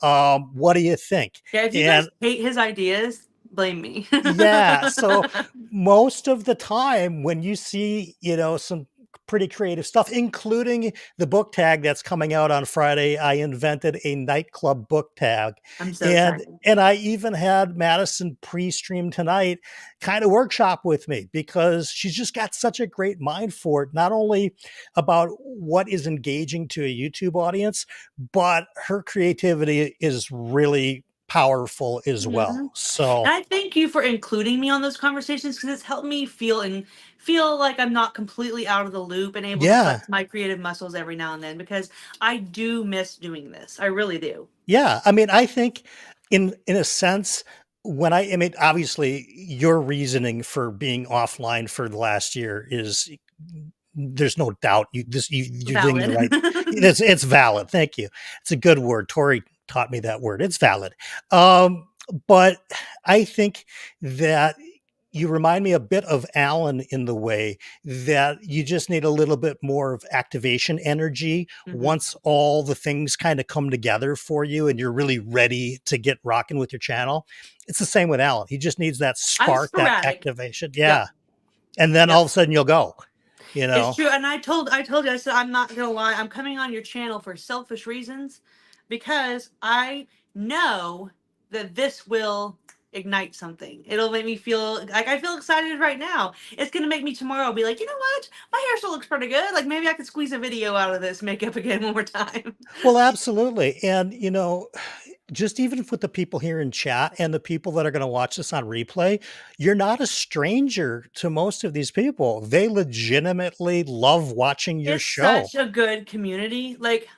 What do you think?" Yeah, if you guys And hate his ideas, blame me. yeah, so most of the time when you see, some pretty creative stuff, including the book tag that's coming out on Friday, I invented a nightclub book tag. I'm so And excited. and I even had Madison pre-stream tonight kind of workshop with me because she's just got such a great mind for it, not only about what is engaging to a YouTube audience, but her creativity is really powerful as well. Mhm. So And I thank you for including me on those conversations because it's helped me feel like I'm not completely out of the loop and able to yeah, flex my creative muscles every now and then because I do miss doing this. I really do. yeah. I mean, I think in a sense, I mean, obviously, your reasoning for being offline for the last year is there's no doubt you're doing the Valid. right. It's valid. Thank you. It's a good word. Tori taught me that word. It's valid. But I think that you remind me a bit of Alan in the way that you just need a little bit more of activation energy Mhm. once all the things kind of come together for you and you're really ready to get rocking with your channel. It's the same with Alan. He just needs that I'm spark, that sporadic. activation. Yep. Yeah. And then all Yep. of a sudden you'll go. you It's know. true, and I told you, I said I'm not gonna lie. I'm coming on your channel for selfish reasons, because I know that this will ignite something. It'll make me feel like I feel excited right now. It's gonna make me tomorrow be like, you know what? My hair still looks pretty good. Like maybe I could squeeze a video out of this makeup again one more time. Well, absolutely. And, just even with the people here in chat and the people that are going to watch this on replay, you're not a stranger to most of these people. They legitimately love watching your It's show. such a good community. Like,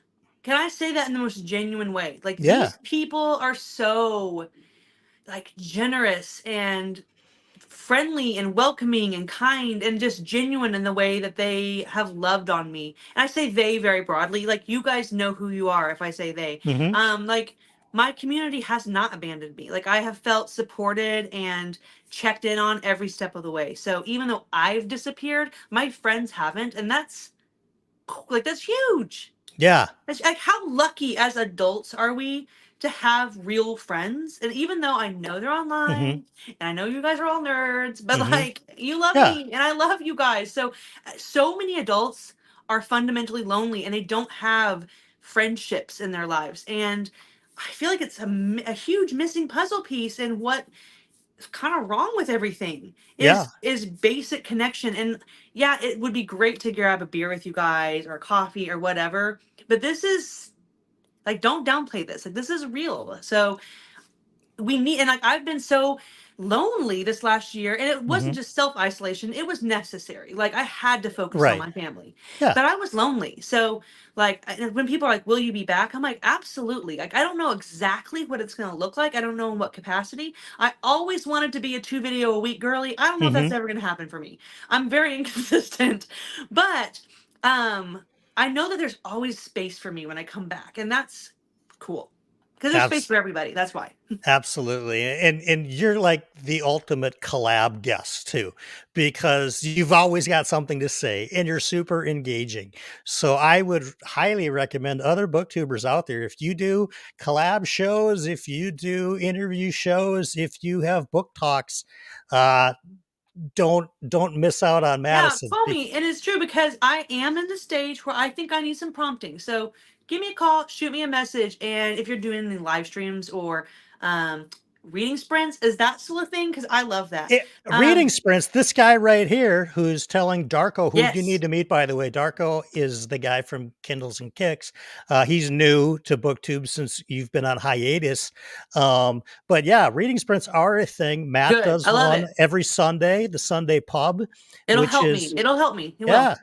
can I say that in the most genuine way? Like Yeah. these people are so like generous and friendly and welcoming and kind and just genuine in the way that they have loved on me. And I say they very broadly. Like you guys know who you are if I say they. Hmm. Like my community has not abandoned me. Like I have felt supported and checked in on every step of the way. So even though I've disappeared, my friends haven't, and that's huge. Yeah. It's like how lucky as adults are we to have real friends? And even though I know they're Hmm. online and I know you guys are all nerds, but Hmm. like you love Yeah. me and I love you guys. So many adults are fundamentally lonely and they don't have friendships in their lives. And I feel like it's a huge missing puzzle piece in what kind of wrong with everything Yeah. is basic connection. And yeah, it would be great to grab a beer with you guys or coffee or whatever, but this is like, don't downplay this. Like this is real. So we need, and like I've been so lonely this last year, and it Hmm. wasn't just self-isolation, it was necessary. Like I had to focus on Right. my family, Yeah. but I was lonely. So like when people are like, will you be back, I'm like, absolutely. Like I don't know exactly what it's going to look like, I don't know in what capacity. I always wanted to be a 2 video a week girly. I don't know if that's Hmm. ever going to happen for me. I'm very inconsistent, but um I know that there's always space for me when I come back, and that's cool because there's space Abs- for everybody. That's why. Absolutely. And you're like the ultimate collab guest too, because you've always got something to say and you're super engaging. So I would highly recommend other booktubers out there. If you do collab shows, if you do interview shows, if you have book talks, uh, don't miss out on Yeah, Madison. call me. And it's true because I am in the stage where I think I need some prompting. So give me a call, shoot me a message. And if you're doing the live streams or um, reading sprints, is that still a thing? Because I love that. Reading Um, sprints, this guy right here who's telling Darko, who you need yes, to meet, by the way. Darko is the guy from Kindles and Kicks. He's new to BookTube since you've been on hiatus. But yeah, reading sprints are a thing. Matt good. does I love one it. every Sunday, the Sunday Pub, It'll which help me. is, It'll help me. It will. yeah.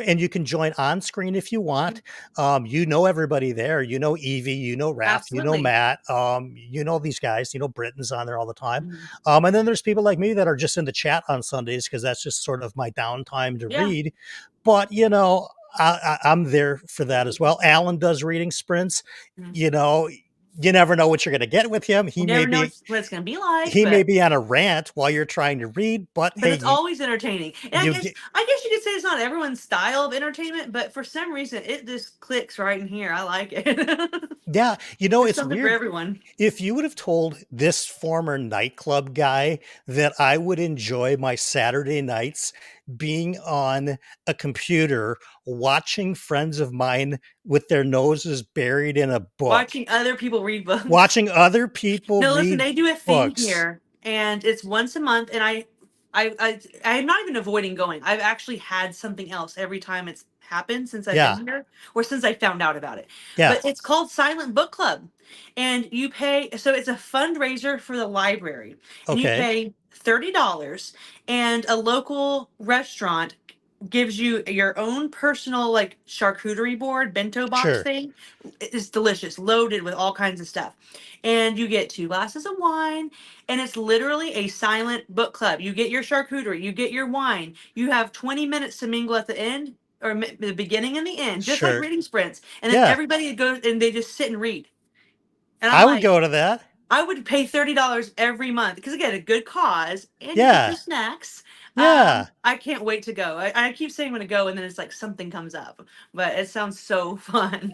And you can join on screen if you want. You know everybody there. You know Evie, you know Raph, you know Absolutely. Matt, you know these guys. You know Britton's on there all the time. Mhm. And then there's people like me that are just in the chat on Sundays because that's just sort of my downtime to Yeah. read. But I'm there for that as well. Alan does reading sprints. Mhm. You know, you never know what you're going to get with him. You never know what it's going to be like, He may but be on a rant while you're trying to read, but hey, it's always entertaining. And I you guess get. I guess you could say it's not everyone's style of entertainment, but for some reason it just clicks right in here. I like it. Yeah, There's it's something for weird. everyone. If you would have told this former nightclub guy that I would enjoy my Saturday nights being on a computer watching friends of mine with their noses buried in a book, Watching other people read books. watching other people No, listen, read they do a thing books. here, and it's once a month, and I'm not even avoiding going. I've actually had something else every time it's happened since I've been Yeah, here, or since I found out about it. yeah, But it's called Silent Book Club, and you pay. So it's a fundraiser for the library, and you okay, pay $30, and a local restaurant gives you your own personal like charcuterie board bento box sure, thing. It's delicious, loaded with all kinds of stuff, and you get 2 glasses of wine, and it's literally a silent book club. You get your charcuterie, you get your wine, you have 20 minutes to mingle at the end, or the beginning and the end, just like sure, reading sprints, and then yeah. everybody goes and they just sit and read. And I'm I would like, go to that. I would pay $30 every month because again, a good cause, and you get Yeah, your snacks. yeah. I can't wait to go. I keep saying I'm gonna go, and then it's like something comes up, but it sounds so fun.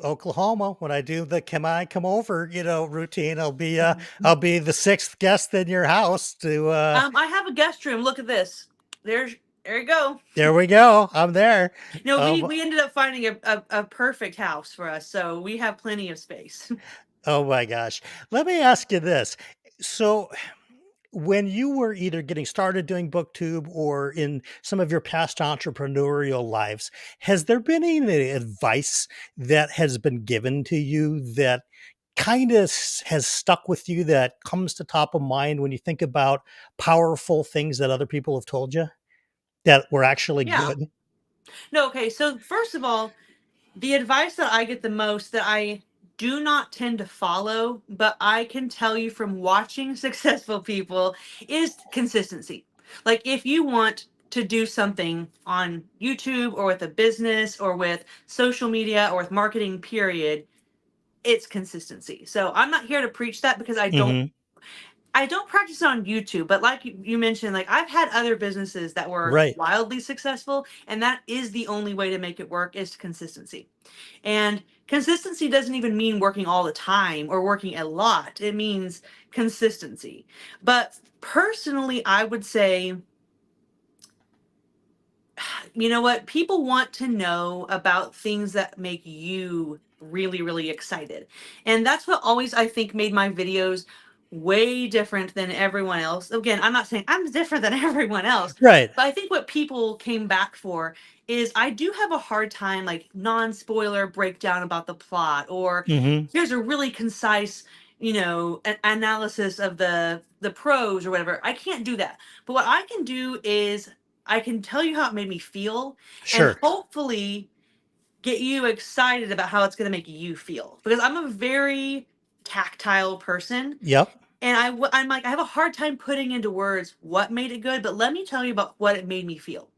Oklahoma, when I do the "Can I come over," routine, I'll be the sixth guest in your house to I have a guest room. Look at this. There's There you go. There we go. I'm there. No, we Um, we ended up finding a perfect house for us, so we have plenty of space. oh my gosh. Let me ask you this. So, when you were either getting started doing booktube or in some of your past entrepreneurial lives, has there been any advice that has been given to you that kind of has stuck with you, that comes to top of mind when you think about powerful things that other people have told you that were actually Yeah. good? No, okay. So first of all, the advice that I get the most that I do not tend to follow, but I can tell you from watching successful people is consistency. Like if you want to do something on YouTube or with a business or with social media or with marketing, period, it's consistency. So I'm not here to preach that because Hmm. I don't practice it on YouTube, but like you mentioned, like I've had other businesses that were Right. wildly successful, and that is the only way to make it work is consistency. And consistency doesn't even mean working all the time or working a lot. It means consistency. But personally, I would say, you know what? People want to know about things that make you really, really excited. And that's what always I think made my videos way different than everyone else. Again, I'm not saying I'm different than everyone else, Right. but I think what people came back for is I do have a hard time like non-spoiler breakdown about the plot or Hmm. here's a really concise, analysis of the pros or whatever. I can't do that. But what I can do is I can tell you how it made me feel and Sure. hopefully get you excited about how it's going to make you feel because I'm a very tactile person Yep. and I'm like I have a hard time putting into words what made it good, but let me tell you about what it made me feel.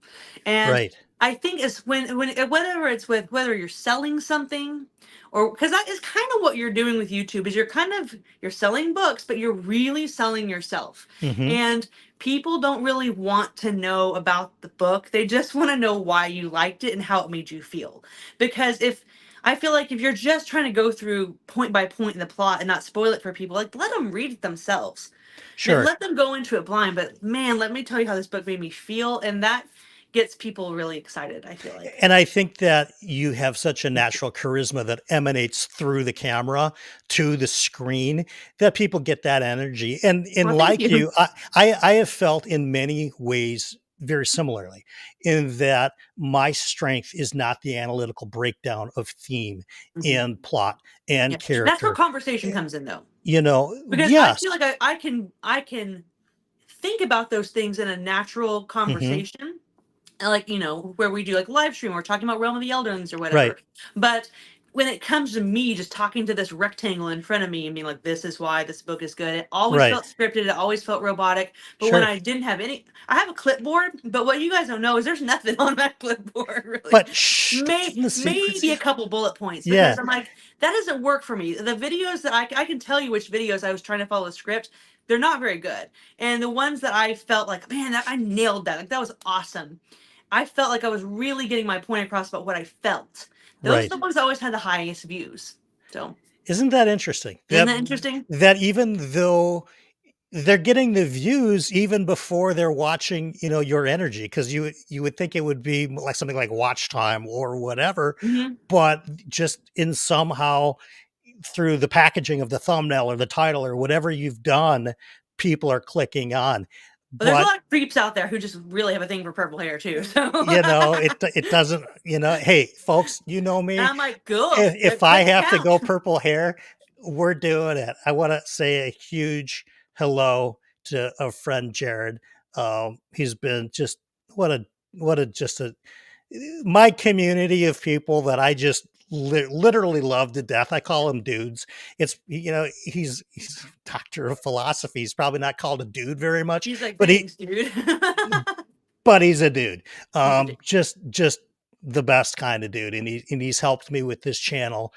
And Right. I think it's when whether it's with whether you're selling something or because that is kind of what you're doing with YouTube is you're selling books, but you're really selling yourself. Hmm. And people don't really want to know about the book. They just want to know why you liked it and how it made you feel. Because if I feel like if you're just trying to go through point by point in the plot and not spoil it for people, like let them read it themselves. Sure. Let them go into it blind. But man, let me tell you how this book made me feel, and that gets people really excited. I feel like. And I think that you have such a natural charisma that emanates through the camera to the screen that people get that energy. And Well, thank like you. you, I have felt in many ways very similarly in that my strength is not the analytical breakdown of theme Mhm. and plot and Yeah, that's where character. conversation Eh, comes in, though, You know, because I yes. feel like I can think about those things in a natural Hmm. conversation like where we do like live stream or talking about realm of the elders or Right. whatever, but when it comes to me just talking to this rectangle in front of me and being like this is why this book is good, it always Right. felt scripted, it always felt robotic. But when Sure. I didn't have any, I have a clipboard, but what you guys don't know is there's nothing on that clipboard really. But shh, don't give May them the secrets maybe a yet. couple bullet points Yeah. because I'm like that doesn't work for me. The videos that I can tell you which videos I was trying to follow the script, they're not very good. And the ones that I felt like, man, I nailed that. Like that was awesome. I felt like I was really getting my point across about what I felt. Those are Right. the ones that always had the highest views. So, Isn't that interesting? isn't That that interesting? even though they're getting the views even before they're watching, your energy, because you would think it would be like something like watch time or whatever, Hmm. but just in somehow through the packaging of the thumbnail or the title or whatever you've done, people are clicking on. But there's a But lot of creeps out there who just really have a thing for purple hair too. So, it doesn't, hey folks, you know and me. I'm like, cool, If I click have to account. go purple hair, we're doing it. I want to say a huge hello to a friend, Jared. He's been just what a what a just a my community of people that I just literally love to death. I call them dudes. It's he's a doctor of philosophy. He's probably not called a dude very much, He's like, but thanks, dude. he's a dude. He's a dude. Just the best kind of dude, and he's helped me with this channel.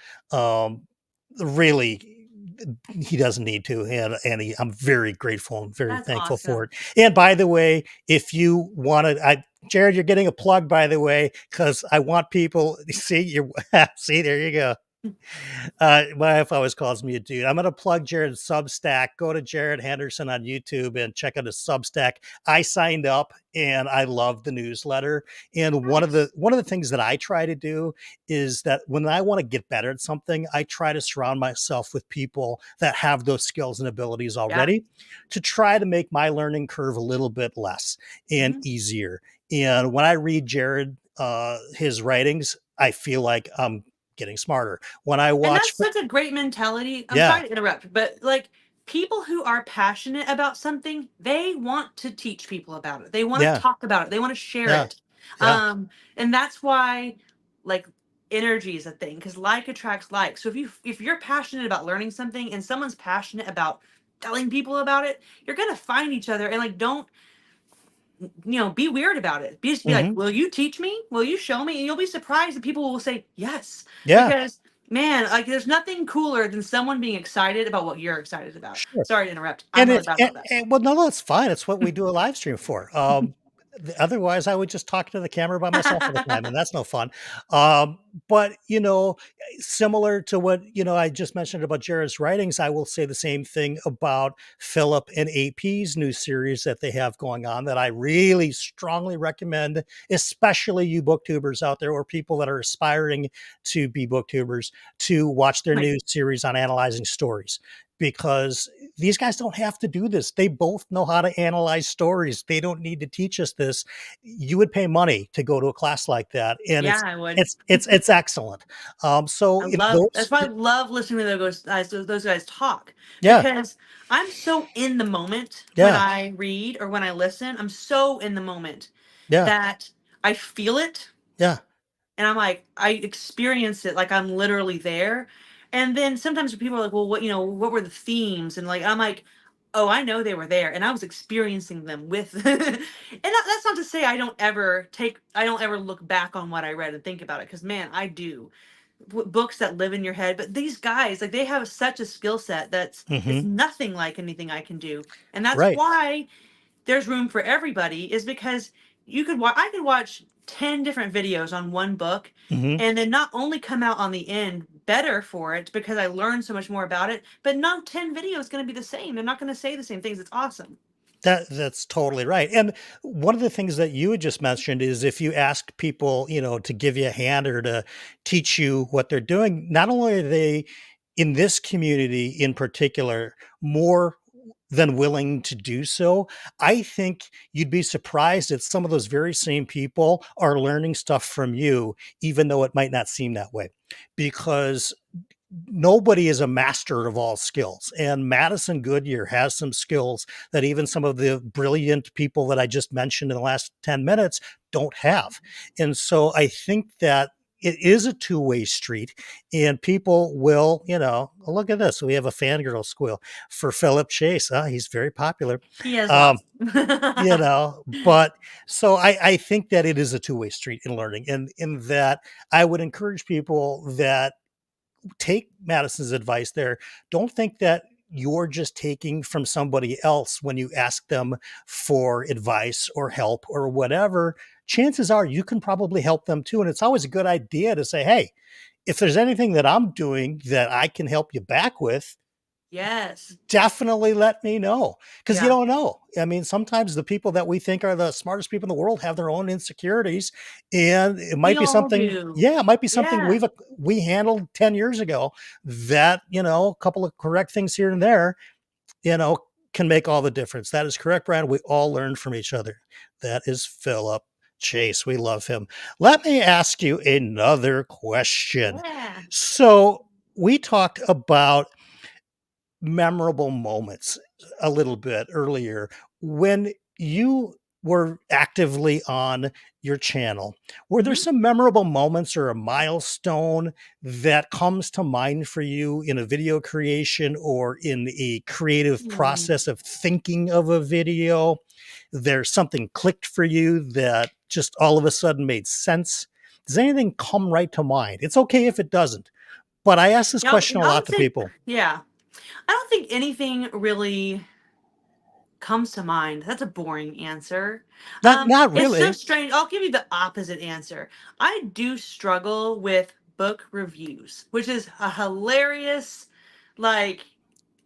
Really, he doesn't need to, and I'm very grateful and very That's thankful for awesome. it. And by the way, if you want to, Jared, you're getting a plug, by the way, because I want people see you. See, there you go. My wife always calls me a dude. I'm going to plug Jared's Substack. Go to Jared Henderson on YouTube and check out his Substack. I signed up and I love the newsletter. And Nice. one of the things that I try to do is that when I want to get better at something, I try to surround myself with people that have those skills and abilities Yeah. already to try to make my learning curve a little bit less and Hmm. easier. And when I read Jared his writings, I feel like I'm getting smarter. When I And watch, that's such a great mentality. I'm yeah, sorry to interrupt, but like people who are passionate about something, they want to teach people about it. They want to yeah, talk about it. They want to share yeah, it. yeah, And that's why like energy is a thing because like attracts like. So if you're passionate about learning something and someone's passionate about telling people about it, you're gonna find each other and like don't be weird about it. Just be like, hmm, will you teach me? Will you show me? And you'll be surprised that people will say yes. yeah, Because man, like there's nothing cooler than someone being excited about what you're excited about. sure. Sorry to interrupt. I'm really bad about that. Well, no, no, it's fine. It's what we do a live stream for. Otherwise, I would just talk to the camera by myself all the time, and that's no fun. But similar to what I just mentioned about Jared's writings, I will say the same thing about Philip and AP's new series that they have going on that I really strongly recommend, especially you booktubers out there or people that are aspiring to be booktubers, to watch their Wait, new series on analyzing stories because these guys don't have to do this. They both know how to analyze stories. They don't need to teach us this. You would pay money to go to a class like that, and yeah, it's I would. it's it's it's excellent. So I if love that's those, why I love listening to those guys talk yeah, because I'm so in the moment when yeah, I read or when I listen. I'm so in the moment yeah, that I feel it yeah, and I'm like, I experience it like I'm literally there. And then sometimes people are like, well, what were the themes? And like, I'm like, oh, I know they were there, and I was experiencing them with. And that's not to say I don't ever look back on what I read and think about it, because man, I do. Books that live in your head, but these guys, like, they have such a skill set that's it's hmm, nothing like anything I can do, and that's right, why there's room for everybody is because I could watch 10 different videos on one book hmm. and then not only come out on the end better for it because I learned so much more about it, but no 10 videos going to be the same. They're not going to say the same things. It's awesome. That's totally right. And one of the things that you had just mentioned is if you ask people, to give you a hand or to teach you what they're doing, not only are they in this community in particular more than willing to do so, I think you'd be surprised that some of those very same people are learning stuff from you, even though it might not seem that way. Because nobody is a master of all skills. And Madison Goodyear has some skills that even some of the brilliant people that I just mentioned in the last 10 minutes don't have. And so I think that it is a two-way street and people will, look at this. We have a fangirl squeal for Philip Chase. He's very popular. He has Um, lots. but so I think that it is a two-way street in learning and in that I would encourage people that take Madison's advice there. Don't think that you're just taking from somebody else when you ask them for advice or help or whatever. Chances are you can probably help them too. And it's always a good idea to say, hey, if there's anything that I'm doing that I can help you back with, Yes. definitely let me know because you Yeah. don't know. I mean, sometimes the people that we think are the smartest people in the world have their own insecurities, and it We might be all something. do. Yeah, it might be something Yeah. we handled 10 years ago. That a couple of correct things here and there, you know, can make all the difference. That is correct, Brian. We all learn from each other. That is Philip Chase. We love him. Let me ask you another question. Yeah. So we talked about memorable moments a little bit earlier when you were actively on your channel. Were there Hmm. some memorable moments or a milestone that comes to mind for you in a video creation or in a creative process of thinking of a video? There's something clicked for you that just all of a sudden made sense. Does anything come right to mind? It's okay if it doesn't, but I ask this Yeah, question a I lot would to say, people. yeah. I don't think anything really comes to mind. That's a boring answer. Not It's so really. strange. I'll give you the opposite answer. I do struggle with book reviews, which is a hilarious, like,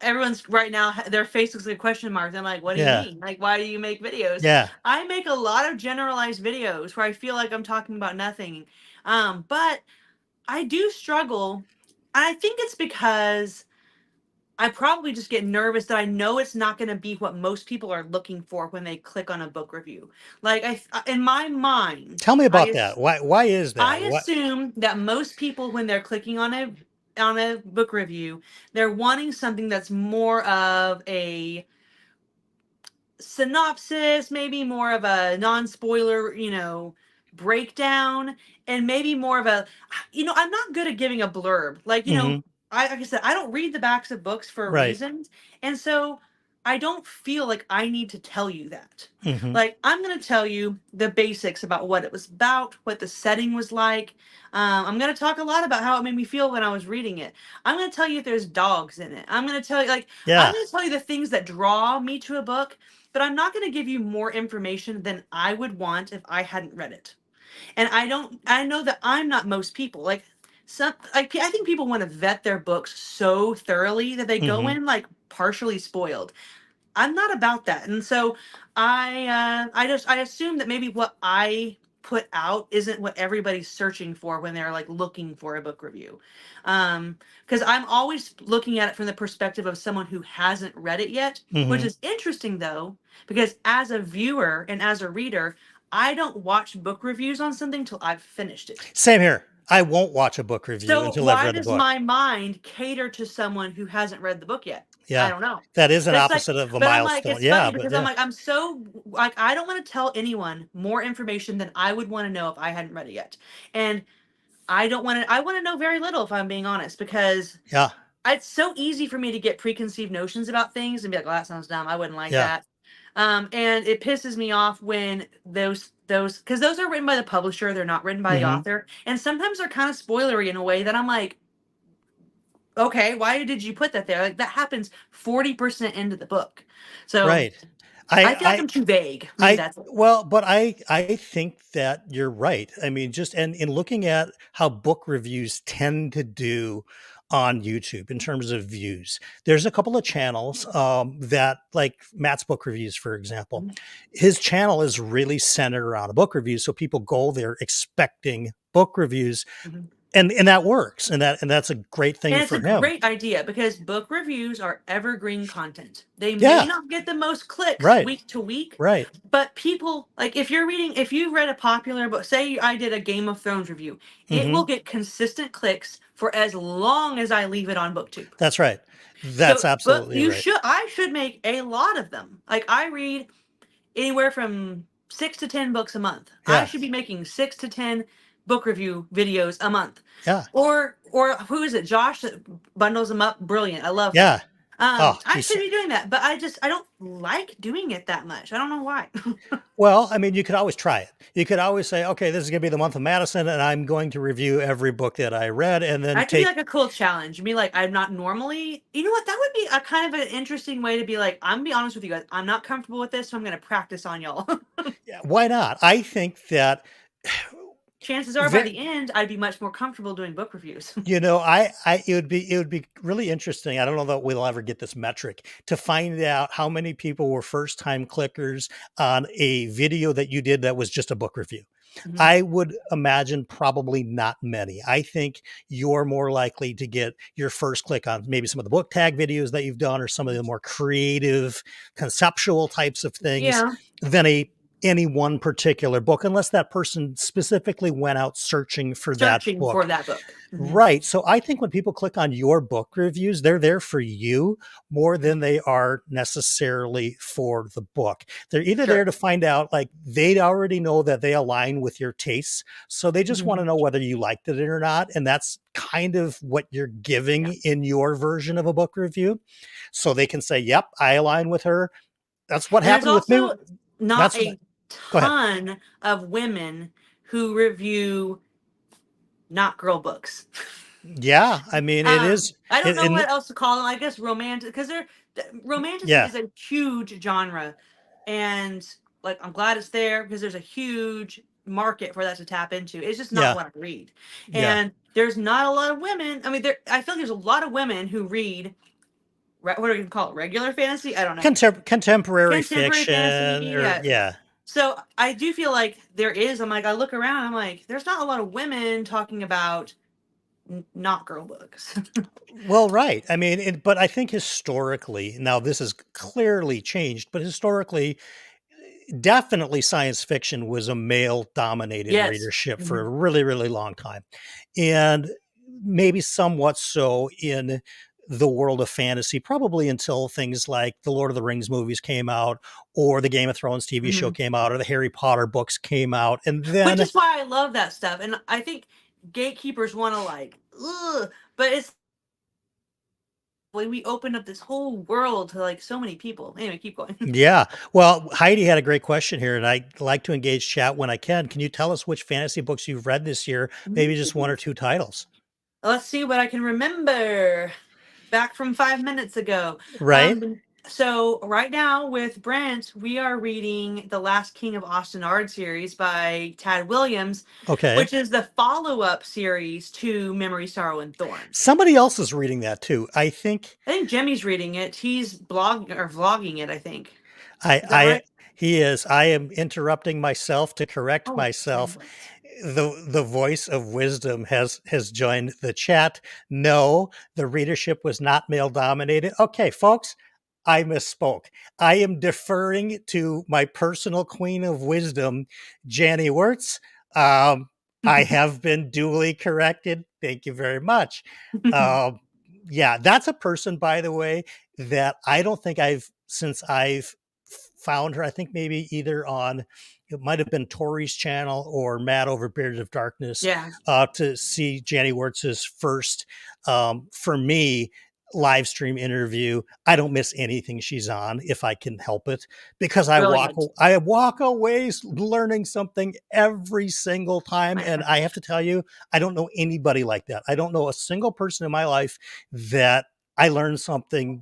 everyone's right now, their face looks like a question mark. I'm like, what do you Yeah. mean? Like, why do you make videos? Yeah. I make a lot of generalized videos where I feel like I'm talking about nothing. But I do struggle. And I think it's because I probably just get nervous that I know it's not going to be what most people are looking for when they click on a book review. Like, in my mind, Tell me I about that. Why is I that? What? assume that most people, when they're clicking on a book review, they're wanting something that's more of a synopsis, maybe more of a non-spoiler, breakdown, and maybe more of a, I'm not good at giving a blurb. Mhm. Like I said, I don't read the backs of books for a Right. reason. And so I don't feel like I need to tell you that. Mhm. Like, I'm going to tell you the basics about what it was about, what the setting was like. I'm going to talk a lot about how it made me feel when I was reading it. I'm going to tell you if there's dogs in it. I'm going to tell you, I'm Yeah. going to tell you the things that draw me to a book, but I'm not going to give you more information than I would want if I hadn't read it. And I know that I'm not most people. I think people want to vet their books so thoroughly that they go Mhm. in like partially spoiled. I'm not about that. And so I assume that maybe what I put out isn't what everybody's searching for when they're like looking for a book review. Because I'm always looking at it from the perspective of someone who hasn't read it yet, which Mhm. is interesting though, because as a viewer and as a reader, I don't watch book reviews on something till I've finished it. Same here. I won't watch a book review So until I've why read the does book. my mind cater to someone who hasn't read the book yet? I Yeah. don't know. That is an But it's like, opposite of a but I'm like, milestone. it's Yeah, funny but because I'm yeah. like, I'm so like, I don't want to tell anyone more information than I would want to know if I hadn't read it yet. And I want to know very little if I'm being honest, because Yeah. it's so easy for me to get preconceived notions about things and be like, well, that sounds dumb. I wouldn't like Yeah. that. And it pisses me off when because those are written by the publisher, they're not written by the Mhm. author, and sometimes they're kind of spoilery in a way that I'm like, okay, why did you put that there? Like, that happens 40% into the book, so Right. I I feel like I'm too vague. Maybe I that's it. well, but I think that you're right. I mean, just and in looking at how book reviews tend to do on YouTube in terms of views, there's a couple of channels that, like Matt's book reviews, for example. Mhm, His channel is really centered around a book review, so people go there expecting book reviews, mhm. and that works, and that's a great thing And it's a for him. great idea because book reviews are evergreen content. They may Yeah. not get the most clicks Right. week to week, Right. but people, like, if you read a popular book, say I did a Game of Thrones review, it will Hmm. get consistent clicks for as long as I leave it on Booktube. That's right. That's So, but absolutely right. I should make a lot of them. Like, I read anywhere from 6 to 10 books a month. I Yeah. should be making 6 to 10 book review videos a month. Yeah. Or who is it? Josh that bundles them up. Brilliant. I love him. Yeah. Oh, I he's should be doing that, but I don't like doing it that much. I don't know why. well, I mean, you could always try it. You could always say, okay, this is going to be the month of Madison, and I'm going to review every book that I read, and then That could be take, like a cool challenge. Be like, I'm not normally. You know what? That would be a kind of an interesting way to be like, I'm gonna be honest with you guys. I'm not comfortable with this, so I'm gonna practice on y'all. yeah, why not? I think that Chances are, by ve- the end, I'd be much more comfortable doing book reviews. it would be really interesting. I don't know that we'll ever get this metric to find out how many people were first time clickers on a video that you did that was just a book review. Mhm. I would imagine probably not many. I think you're more likely to get your first click on maybe some of the book tag videos that you've done or some of the more creative, conceptual types of things Yeah, than a any one particular book, unless that person specifically went out searching for that searching book. for that book. Mhm. Right. So I think when people click on your book reviews, they're there for you more than they are necessarily for the book. They're either there Sure. to find out, like, they already know that they align with your tastes. So they just want Mhm. to know whether you liked it or not. And that's kind of what you're Yeah. giving in your version of a book review. So they can say, yep, I align with her. That's what And there's happened with me. also not That's what, a go ahead. ton of women who review not girl books. Yeah. I mean, it is, I don't know and what else to call them. I guess romantic, because romanticy yeah. is a huge genre, and like, I'm glad it's there because there's a huge market for that to tap into. It's just not Yeah. what I read. Yeah. And there's not a lot of women. I mean, I feel like there's a lot of women who read, what are we gonna call it? Regular fantasy? I don't know. Contemporary Contemporary fantasy. fiction, or Yeah. yeah. So I do feel like there is. I'm like, I look around. I'm like, there's not a lot of women talking about not girl books. Well, right. I mean, but I think historically, now this has clearly changed, but historically, definitely science fiction was a male dominated Yes. readership for Mhm. a really, really long time. And maybe somewhat so in the world of fantasy, probably until things like the Lord of the Rings movies came out, or the Game of Thrones TV show Mhm. came out, or the Harry Potter books came out. And Which then, is why I love that stuff. And I think gatekeepers want to like, ugh, but it's like we opened up this whole world to like so many people. Anyway, keep going. yeah. Well, Heidi had a great question here, and I like to engage chat when I can. Can you tell us which fantasy books you've read this year? Maybe just one or two titles, Let's see what I can remember back from 5 minutes ago. right? So right now with Brent, we are reading The Last King of Austenard series by Tad Williams, Okay. which is the follow-up series to Memory, Sorrow, and Thorns. Somebody else is reading that too. I think I think Jimmy's reading it. He's blogging or vlogging it, I think. I Is that I right? he is. I am interrupting myself to correct Oh, myself. silence. The voice of wisdom has joined the chat. No, the readership was not male dominated. Okay, folks, I misspoke. I am deferring to my personal queen of wisdom, Janny Wirtz. Um, I have been duly corrected. Thank you very much. Um, yeah, that's a person, by the way, that I don't think since I've found her, I think maybe either on, it might have been Tori's channel or Matt over Beard of Darkness, Yeah, to see Janny Wirtz's first, for me, live stream interview. I don't miss anything she's on if I can help it, because brilliant. I walk away learning something every single time. My And friend. I have to tell you, I don't know anybody like that. I don't know a single person in my life that I learned something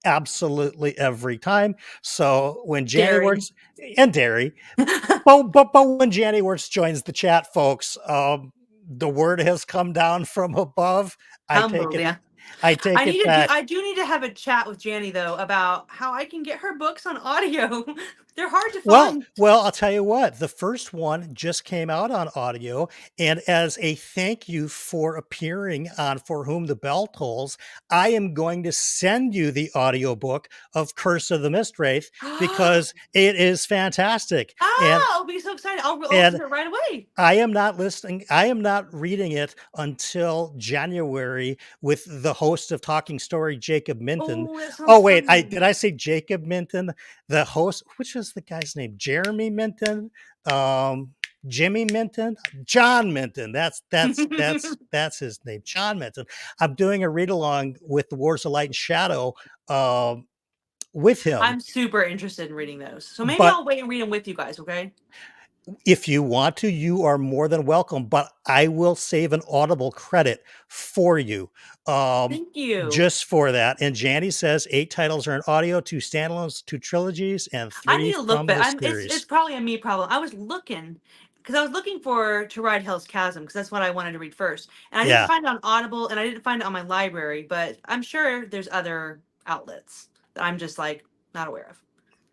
absolutely every time. So when Janny Dairy. Works and Dairy, but when Janny Works joins the chat, folks, the word has come down from above. I take Humbled, it. yeah. I take it back. I do need to have a chat with Janny though about how I can get her books on audio. They're hard to find. Well, I'll tell you what, the first one just came out on audio, and as a thank you for appearing on For Whom the Bell Tolls, I am going to send you the audiobook of Curse of the Mistwraith because it is fantastic. I'll be so excited. I'll listen And to it right away. I am not reading it until January with the host of Talking Story, Jacob Minton. Oh, that sounds Oh, wait, fun. did I say Jacob Minton? The host, which was the guy's name? Jeremy Minton? Um, Jimmy Minton? John Minton. That's his name. John Minton. I'm doing a read along with the Wars of Light and Shadow with him. I'm super interested in reading those. So maybe But I'll wait and read them with you guys, okay? if you want to, you are more than welcome, but I will save an Audible credit for you, Thank you. just for that. And Janny says 8 titles are in audio, 2 standalones, 2 trilogies, and I 3 need to look from back. the It's series. probably a me problem. I was looking because I was looking for To Ride Hell's Chasm because that's what I wanted to read first, and I didn't Yeah, find it on Audible and I didn't find it on my library. But I'm sure there's other outlets that I'm just like not aware of.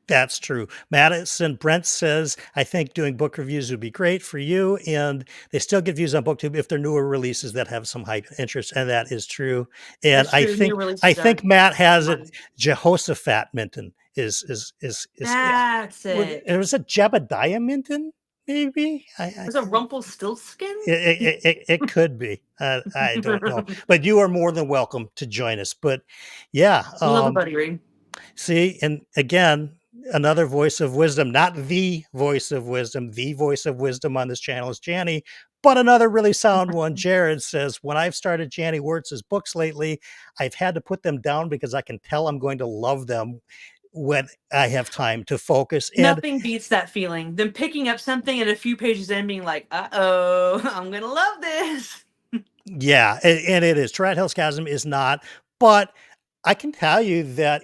that's true. Madison Brent says, I think doing book reviews would be great for you. And they still get views on BookTube if they're newer releases that have some hype interest. And that is true. And That's true. New I releases are think Matt has it. fun. Jehoshaphat Minton is yeah. That's it. Was it Jebediah Minton? Maybe Was it Rumpelstiltskin? it could be. I don't know, but you are more than welcome to join us. But yeah, Love a buddy read. see, and again, another voice of wisdom, not the voice of wisdom. The voice of wisdom on this channel is Janny, but another really sound one. Jared says, when I've started Janny Wirtz's books lately, I've had to put them down because I can tell I'm going to love them when I have time to focus. And Nothing beats that feeling. Them picking up something and a few pages in being like, uh-oh, I'm gonna love this. yeah, and it is. Triad Hell's Chasm is not, but I can tell you that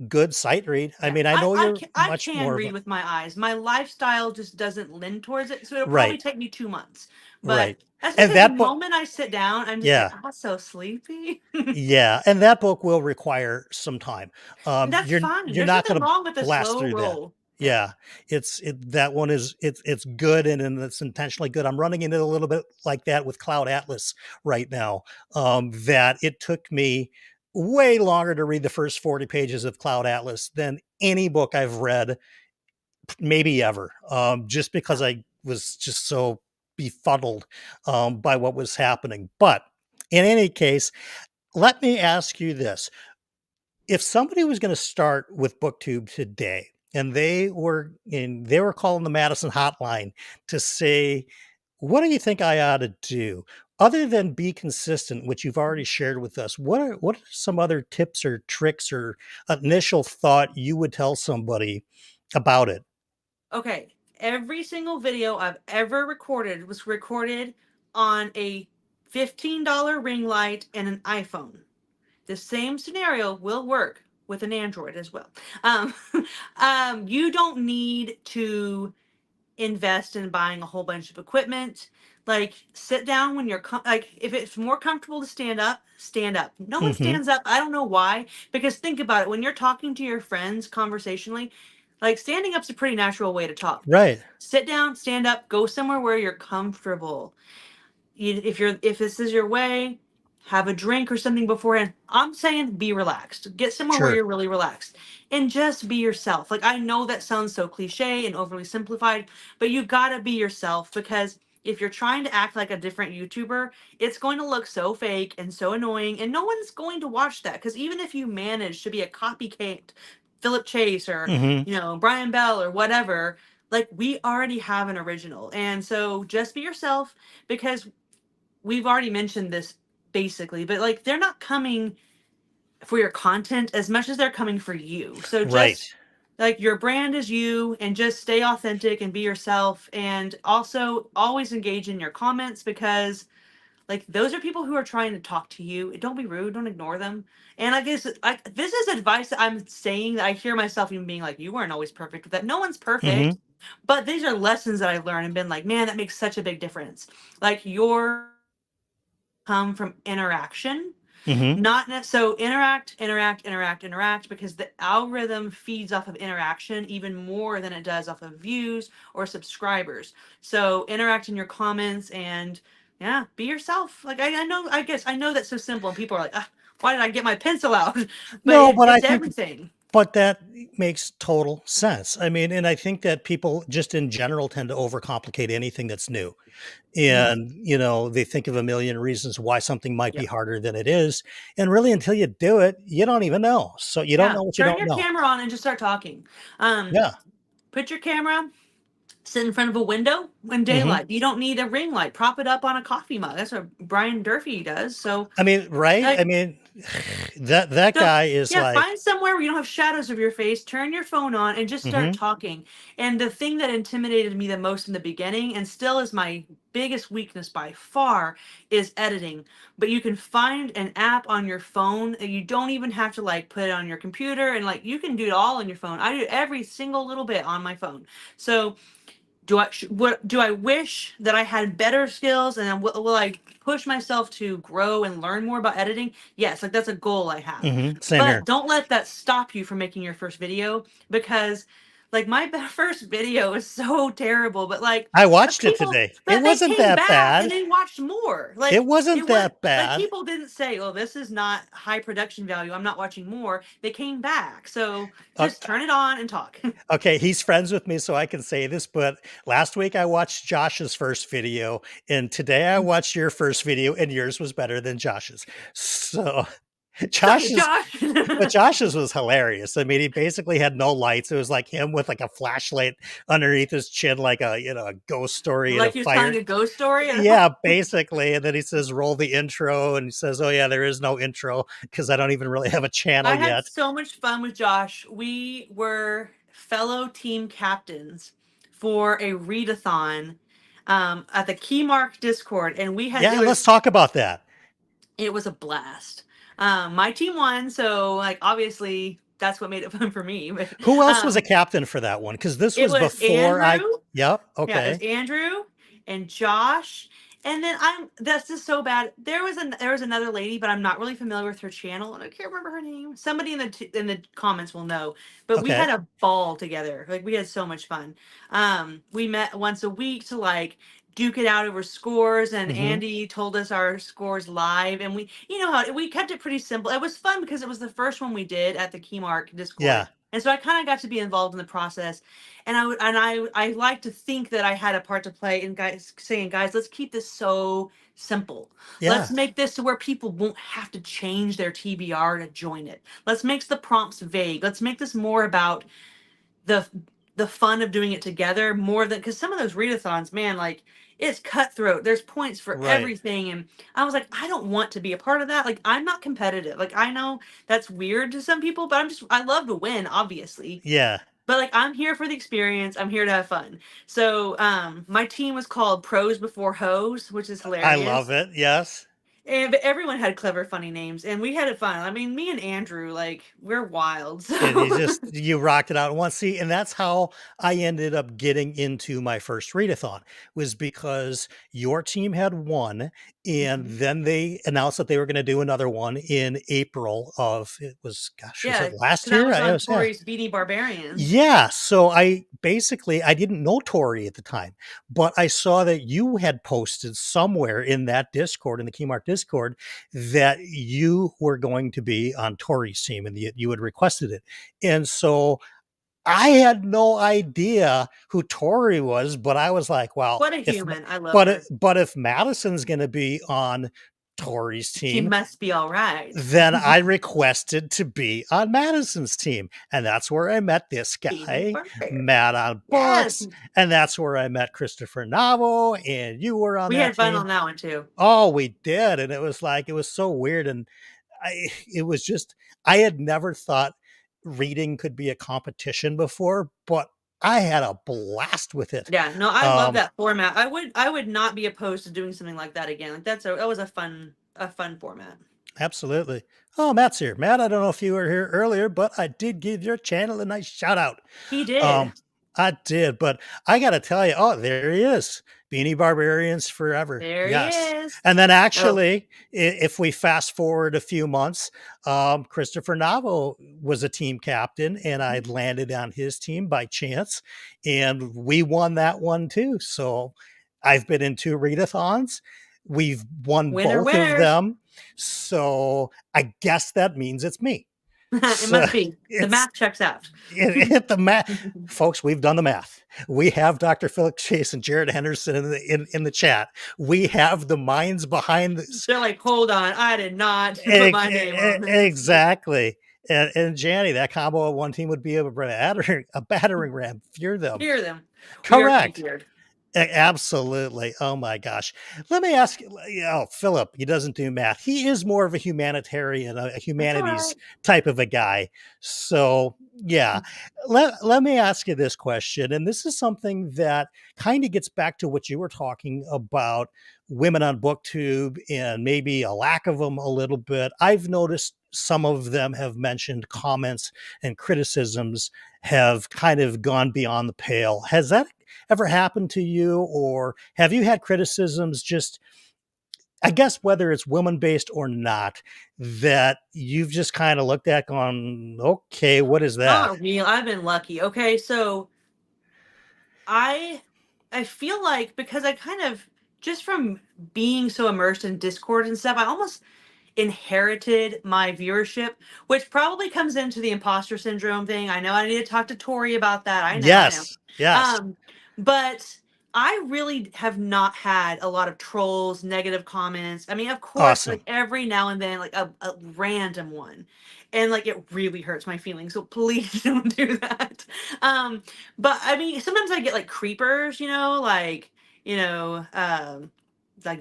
good sight read. I Yeah, mean, I know you're I much can more of read a with my eyes. My lifestyle just doesn't lend towards it, so it'll probably right, take me 2 months. But right. that's And because the that book, moment I sit down, I'm just like, yeah, I'm so sleepy. yeah, and that book will require some time. That's fine. You're There's not nothing going to wrong with a blast slow through that. roll. Yeah. Yeah, that one is it's good and it's intentionally good. I'm running into a little bit like that with Cloud Atlas right now. That it took me way longer to read the first 40 pages of Cloud Atlas than any book I've read, maybe ever. Just because Yeah. I was just so befuddled by what was happening. But in any case, let me ask you this. If somebody was going to start with booktube today and they were calling the Madison hotline to say, what do you think I ought to do other than be consistent, which you've already shared with us? What are some other tips or tricks or initial thought you would tell somebody about it? Okay. Every single video I've ever recorded was recorded on a $15 ring light and an iPhone. The same scenario will work with an Android as well. Um, you don't need to invest in buying a whole bunch of equipment. Like, sit down when you're like, if it's more comfortable to stand up, stand up. No one Hmm. stands up. I don't know why. Because think about it, when you're talking to your friends conversationally, like, standing up's a pretty natural way to talk. Right. Sit down, stand up, go somewhere where you're comfortable. If this is your way, have a drink or something beforehand. I'm saying be relaxed. Get somewhere where Sure. you're really relaxed and just be yourself. Like, I know that sounds so cliche and overly simplified, but you gotta be yourself, because if you're trying to act like a different YouTuber, it's going to look so fake and so annoying, and no one's going to watch that. Because even if you manage to be a copycat Philip Chase or, Hmm. Brian Bell or whatever, like, we already have an original. And so just be yourself, because we've already mentioned this basically, but like, they're not coming for your content as much as they're coming for you. So Right. just, like, your brand is you, and just stay authentic and be yourself, and also always engage in your comments, because like, those are people who are trying to talk to you. Don't be rude, don't ignore them. And I guess, like, this is advice that I'm saying that I hear myself even being like, you weren't always perfect with that. No one's perfect. Hmm. But these are lessons that I've learned and been like, man, that makes such a big difference. Like, your come from interaction, Hmm. not so interact, because the algorithm feeds off of interaction even more than it does off of views or subscribers. So interact in your comments, and yeah, be yourself. Like, I know, I guess I know that's so simple, and people are like, ah, why did I get my pencil out? But No, but I it's think everything. but that makes total sense. I mean, and I think that people just in general tend to overcomplicate anything that's new. Mhm. And, they think of a million reasons why something might be Yeah. harder than it is. And really, until you do it, you don't even know. So you don't Yeah. know what you Turn don't your know. camera on and just start talking. Um, Yeah. put your camera, sit in front of a window in Hmm. daylight. You don't need a ring light. Prop it up on a coffee mug. That's what Brian Durfee does. So, I mean, right? I like, mean, that so guy is yeah, like, find somewhere where you don't have shadows of your face. Turn your phone on and just start hmm. talking. And the thing that intimidated me the most in the beginning, and still is my biggest weakness by far, is editing. But you can find an app on your phone that you don't even have to, like, put it on your computer, and like, you can do it all on your phone. I do every single little bit on my phone. So, do I wish that I had better skills, and will I push myself to grow and learn more about editing? Yes, like, that's a goal I have. Hmm. Same But here. don't let that stop you from making your first video, because like, my first video is so terrible, but like, I but watched it people, today. It but they wasn't came that back and bad. they watched more. It Like, wasn't it was that like, bad. people didn't say, "Oh, this is not high production value, I'm not watching more." They came back. So Uh, just turn it on and talk. Okay, he's friends with me, so I can say this. But last week I watched Josh's first video, and today I watched your first video, and yours was better than Josh's. So Sorry, Josh's, Josh. but Josh's was hilarious. I mean, he basically had no lights. It was like him with like a flashlight underneath his chin, like a ghost story in a Like, he was telling fire. a ghost story. Yeah, basically. And then he says, "Roll the intro," and he says, "Oh yeah, there is no intro because I don't even really have a channel I had yet." so much fun with Josh. We were fellow team captains for a readathon, at the Keymark Discord, and we had Yeah, let's talk about that. it was a blast. My team won, so, like, obviously, that's what made it fun for me. But Who else was a captain for that one? Because this it was was before I. Andrew. Yep. Yeah, it was Okay. Andrew and Josh. And then that's just so bad. There was another lady, but I'm not really familiar with her channel, and I can't remember her name. Somebody in the comments will know. But we Okay. had a ball together. Like we had so much fun. We met once a week to like duke it out over scores, and Hmm. Andy told us our scores live, and you know how we kept it pretty simple. It was fun because it was the first one we did at the Keymark Discord. Yeah. And so I kind of got to be involved in the process, and I like to think that I had a part to play in guys saying, guys, let's keep this so simple. Yeah. Let's make this to where people won't have to change their TBR to join it. Let's make the prompts vague. Let's make this more about the the fun of doing it together more than, because some of those readathons, man, like it's cutthroat. There's points for Right. everything, and I was like, I don't want to be a part of that. Like I'm not competitive. Like I know that's weird to some people, but I love to win, obviously. Yeah. But like I'm here for the experience. I'm here to have fun. So my team was called Pros Before Hoes, which is I love hilarious. it. Yes. And but everyone had clever, funny names, and we had it fun. I mean, me and Andrew, like we're wild. And you So just you rocked it out once. See, and that's how I ended up getting into my first readathon, was because your team had one, and Mhm. then they announced that they were going to do another one in April of, it was, gosh, was Yeah, it last because I year? was I on was, yeah. Tori's Beanie Barbarians. Yeah, so I basically I didn't know Tori at the time, but I saw that you had posted somewhere in that Discord, in the Keymark Discord, that you were going to be on Tori's team and you had requested it. And so I had no idea who Tori was, but I was like, well, What a if human! I love her. but if Madison's going to be on Tori's She team, must be all right. then I requested to be on Madison's team. And that's where I met this Beanie guy, Barbarian. Matt on Yes, books. And that's where I met Christopher Navo. And you were on we that had fun team. on that one too. Oh, we did. And it was like, it was so weird. And it was just, I had never thought reading could be a competition before, but I had a blast with it. Yeah, no, I love Um, that format. I would not be opposed to doing something like that again. Like that was a fun format. Absolutely. Oh, Matt's here. Matt, I don't know if you were here earlier, but I did give your channel a nice shout out. He did. Um, I did, but I got to tell you, oh, there he is. Beanie Barbarians forever. There he Yes. is. And then Oh, actually, if we fast forward a few months, Christopher Navo was a team captain, and I landed on his team by chance, and we won that one too. So I've been in two readathons. We've won winner, both of winner. them. So I guess that means it's me. It So must be. The it's math checks out. it the math, folks. We've done the math. We have Dr. Philip Chase and Jared Henderson in the chat. We have the minds behind this. They're like, hold on, I did not put my name on this. Exactly. And Janny, that combo of one team would be a battering ram. Fear them. Fear them. We are to be Correct. feared. Absolutely. Oh my gosh. Let me ask you, Philip, he doesn't do math. He is more of a humanitarian, a That's all humanities right. type of a guy. So, yeah. Let me ask you this question. And this is something that kind of gets back to what you were talking about, women on Booktube and maybe a lack of them a little bit. I've noticed some of them have mentioned comments and criticisms have kind of gone beyond the pale. Has that ever happened to you, or have you had criticisms, just, I guess, whether it's woman based or not, that you've just kind of looked at going, okay, what is that? Not real. I've been lucky. Okay, so I I feel like because I kind of just from being so immersed in Discord and stuff, I almost inherited my viewership, which probably comes into the imposter syndrome thing. I know I need to talk to Tori about that. I know. Yes, yes. Um, but I really have not had a lot of trolls, negative comments. I mean, of course, Awesome. like every now and then, like a random one. And like it really hurts my feelings. So please don't do that. But I mean, sometimes I get like creepers, you know, like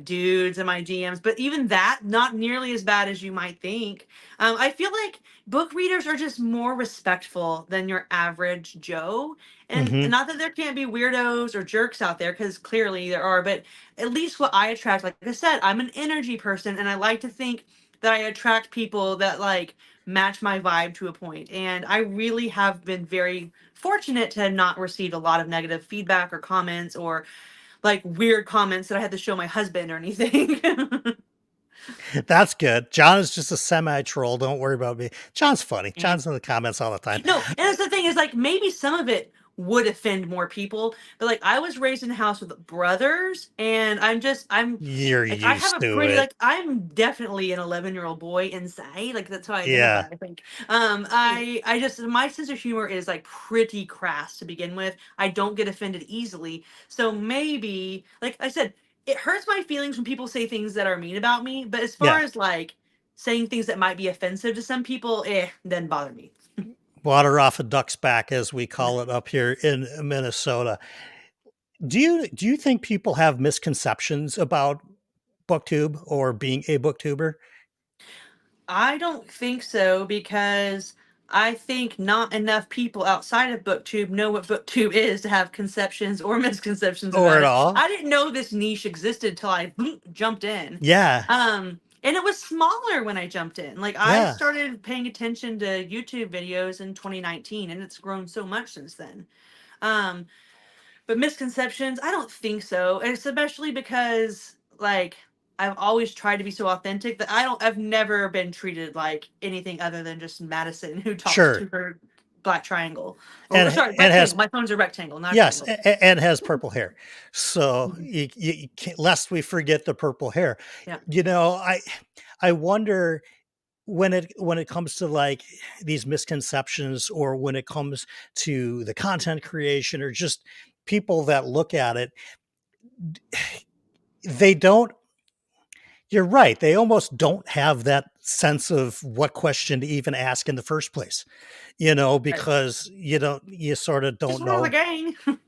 dudes in my DMs, but even that, not nearly as bad as you might think. I feel like book readers are just more respectful than your average Joe. And Hmm. not that there can't be weirdos or jerks out there, because clearly there are, but at least what I attract, like I said, I'm an energy person, and I like to think that I attract people that like match my vibe to a point. And I really have been very fortunate to not receive a lot of negative feedback or comments or like weird comments that I had to show my husband or anything. That's good. John is just a semi troll. Don't worry about me. John's funny. Yeah. John's in the comments all the time. No, and that's the thing is like maybe some of it would offend more people, but like I was raised in a house with brothers, and I'm You're like I have used a to pretty it. like I'm definitely an 11-year-old boy inside. Like that's how I identify. Yeah. I think. I just my sense of humor is like pretty crass to begin with. I don't get offended easily, so maybe like I said, it hurts my feelings when people say things that are mean about me. But as far Yeah. as like saying things that might be offensive to some people, doesn't bother me. Water off a duck's back, as we call it up here in Minnesota. Do you think people have misconceptions about booktube or being a booktuber? I don't think so because I think not enough people outside of BookTube know what BookTube is to have conceptions or misconceptions Or about at it. all? I didn't know this niche existed till I jumped in. Yeah. And it was smaller when I jumped in. Like I Yeah. started paying attention to YouTube videos in 2019 and it's grown so much since then. Um, but misconceptions, I don't think so. And especially because like I've always tried to be so authentic that I've never been treated like anything other than just Madison who talks to Sure. her black triangle. Or And sorry, and has rectangle. My phone's a rectangle, not a yes, triangle. and has purple hair. So Mhm. you can't, lest we forget the purple hair. Yeah. You know, I wonder when it comes to like these misconceptions, or when it comes to the content creation, or just people that look at it, they don't, you're right, they almost don't have that sense of what question to even ask in the first place, Right. because you sort of Just don't one of the know. gang.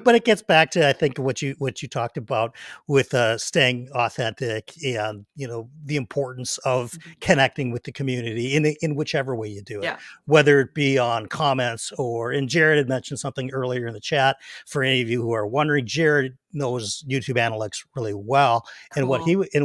But it gets back to, I think, what you talked about with staying authentic, and the importance of Mhm. connecting with the community in whichever way you do it, Yeah. whether it be on comments, or, and Jared had mentioned something earlier in the chat. For any of you who are wondering, Jared knows YouTube analytics really well, and Cool.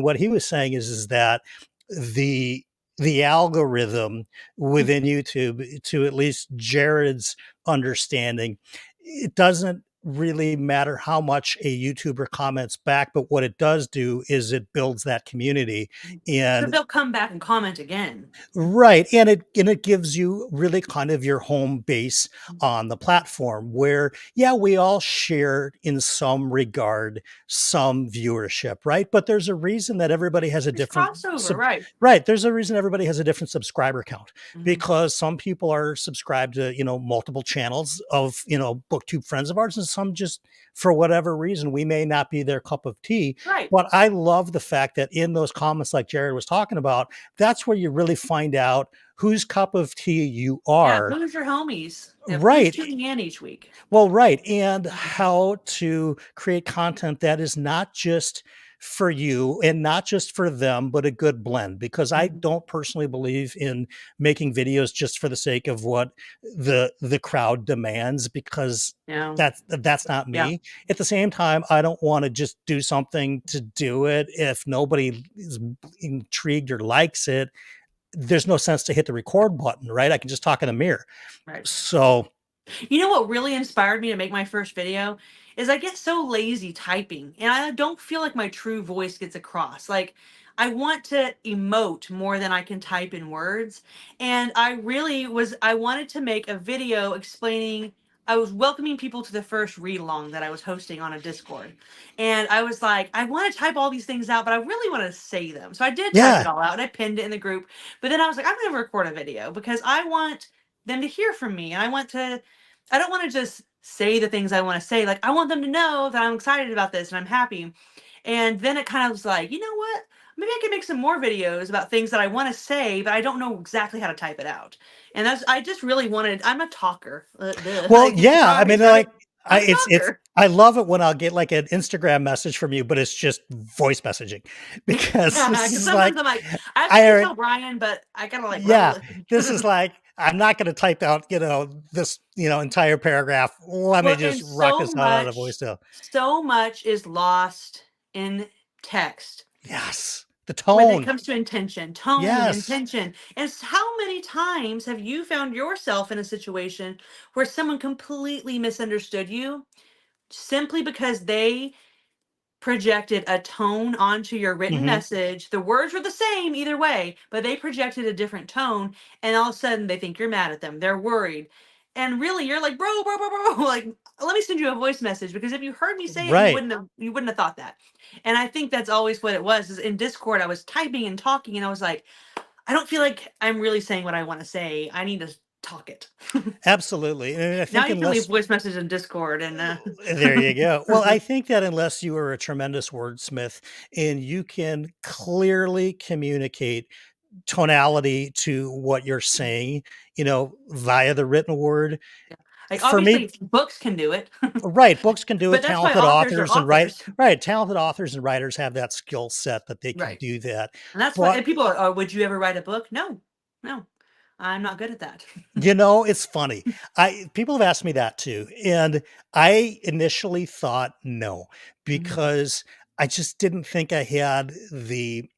what he was saying is that the the algorithm within YouTube, to at least Jared's understanding, it doesn't really matter how much a YouTuber comments back, but what it does do is it builds that community. So And they'll come back and comment again. right, and it gives you really kind of your home base on the platform, where, yeah, we all share in some regard some viewership, right? But there's a reason that everybody has a There's different crossover, right? right. There's a reason everybody has a different subscriber count, Mhm. because some people are subscribed to multiple channels of booktube friends of ours, and some just, for whatever reason, we may not be their cup of tea. Right. But I love the fact that in those comments, like Jared was talking about, that's where you really find out whose cup of tea you Yeah. are. Who's your homies? Yep. Who's Right. tuning in each week? Well, right. And Mhm. how to create content that is not just for you and not just for them, but a good blend. Because I Mhm. don't personally believe in making videos just for the sake of what the crowd demands, because Yeah. that's not Yeah. me. At the same time, I don't want to just do something to do it. If nobody is intrigued or likes it, there's no sense to hit the record button, right? I can just talk in a mirror. Right. So You know what really inspired me to make my first video is I get so lazy typing and I don't feel like my true voice gets across. Like I want to emote more than I can type in words. And I wanted to make a video explaining I was welcoming people to the first read along that I was hosting on a Discord. And I was like, I want to type all these things out, but I really want to say them. So I did type it yeah, all out and I pinned it in the group. But then I was like, I'm going to record a video because I want them to hear from me and I don't want to just say the things I want to say. Like, I want them to know that I'm excited about this and I'm happy. And then it kind of was like, you know what? Maybe I can make some more videos about things that I want to say, but I don't know exactly how to type it out. And I just really wanted, I'm a talker. well, You yeah. I probably mean, said it. like, I'm a it's talker. I love it when I'll get like an Instagram message from you, but it's just voice messaging, because this Because is sometimes like, I'm like, I was I going to already, tell Brian, but I got to like rebel yeah, this it. is like, I'm not going to type out, this, entire paragraph. Let me Well, just and rock this out on a voice note. so much is lost in text. Yes. The when it tone. comes to intention, tone, Yes. intention. And how many times have you found yourself in a situation where someone completely misunderstood you simply because they projected a tone onto your written Hmm. message? The words were the same either way, but they projected a different tone, and all of a sudden they think you're mad at them. They're worried. And really you're like, bro, like, let me send you a voice message, because if you heard me say it, Right. you wouldn't have thought that. And I think that's always what it was. Is in Discord I was typing and talking, and I was like, I don't feel like I'm really saying what I want to say. I need to talk it. Absolutely. And I Now think you can leave unless voice messages in Discord and there you go. Well, I think that unless you are a tremendous wordsmith and you can clearly communicate tonality to what you're saying, via the written word. yeah. Like For me, obviously books can do it. right, books can do But it. that's why authors are authors. Talented authors and writers have that skill set that they can Right. do that. And that's why But and people are, "Oh, would you ever write a book?" No. No. I'm not good at that. it's funny. I People have asked me that too, and I initially thought no, Mhm. because I just didn't think I had the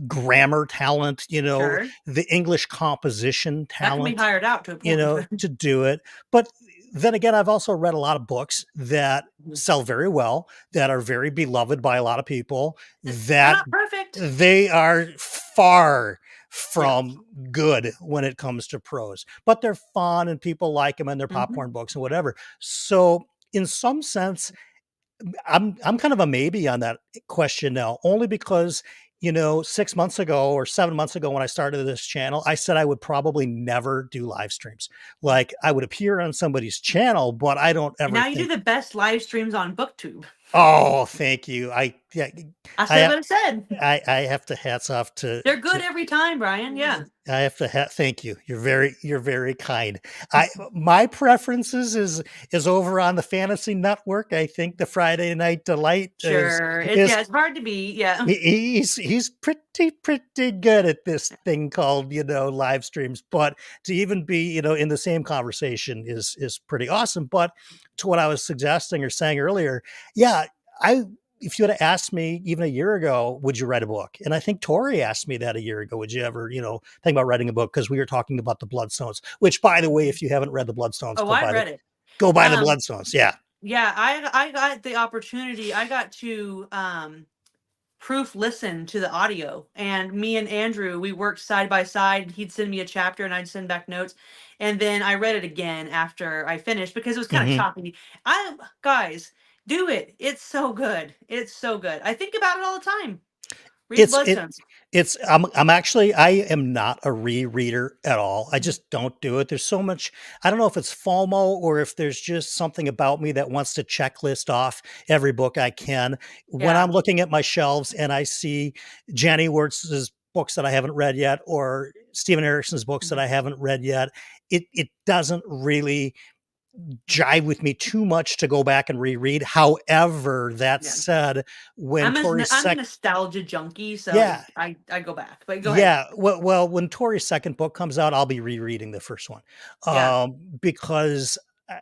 grammar talent, Sure. the English composition That can be talent, hired out to a point. to do it. But then again, I've also read a lot of books that Mhm. sell very well, that are very beloved by a lot of people, They're that not perfect. they are far Yeah. from good when it comes to prose, but they're fun and people like them and they're Mhm. popcorn books and whatever. So, in some sense, I'm kind of a maybe on that question now, only because 6 months ago or 7 months ago when I started this channel, I said I would probably never do live streams. Like I would appear on somebody's channel, but I don't And ever now you do think, the best live streams on Booktube. oh, thank you. Yeah, I I said have what I said. I have to hats off They're to good every time, Brian. Yeah. I have to thank you. You're very kind. My preferences is over on the Fantasy Network. I think the Friday Night Delight Sure. It's is yeah, it's hard to beat. Yeah. he's pretty good at this thing called live streams. But to even be in the same conversation is pretty awesome. But to what I was suggesting or saying earlier, yeah, I if you had asked me even a year ago, would you write a book? And I think Tori asked me that a year ago. Would you ever think about writing a book? Because we were talking about the Bloodstones. Which, by the way, if you haven't read the Bloodstones, Oh, I read it. go buy the Um, Bloodstones. Yeah. yeah, I got the opportunity. I got to proof listen to the audio, and me and Andrew, we worked side by side. He'd send me a chapter and I'd send back notes, and then I read it again after I finished because it was kind of Hmm. choppy. I Guys, do it. It's so good. It's so good. I think about it all the time. Read the It's it Bloodstones. it's I'm actually I am not a rereader at all. I just don't do it. There's so much. I don't know if it's FOMO or if there's just something about me that wants to checklist off every book I can. When Yeah. I'm looking at my shelves and I see Jenny Wirtz's books that I haven't read yet or Stephen Erickson's books that Mhm. I haven't read yet, it doesn't really jive with me too much to go back and reread. However, that Yeah. said, when Tori's I'm a sec nostalgia junkie, so yeah, I go back. But go ahead. yeah. Well, when Tori's second book comes out, I'll be rereading the first one, Yeah. because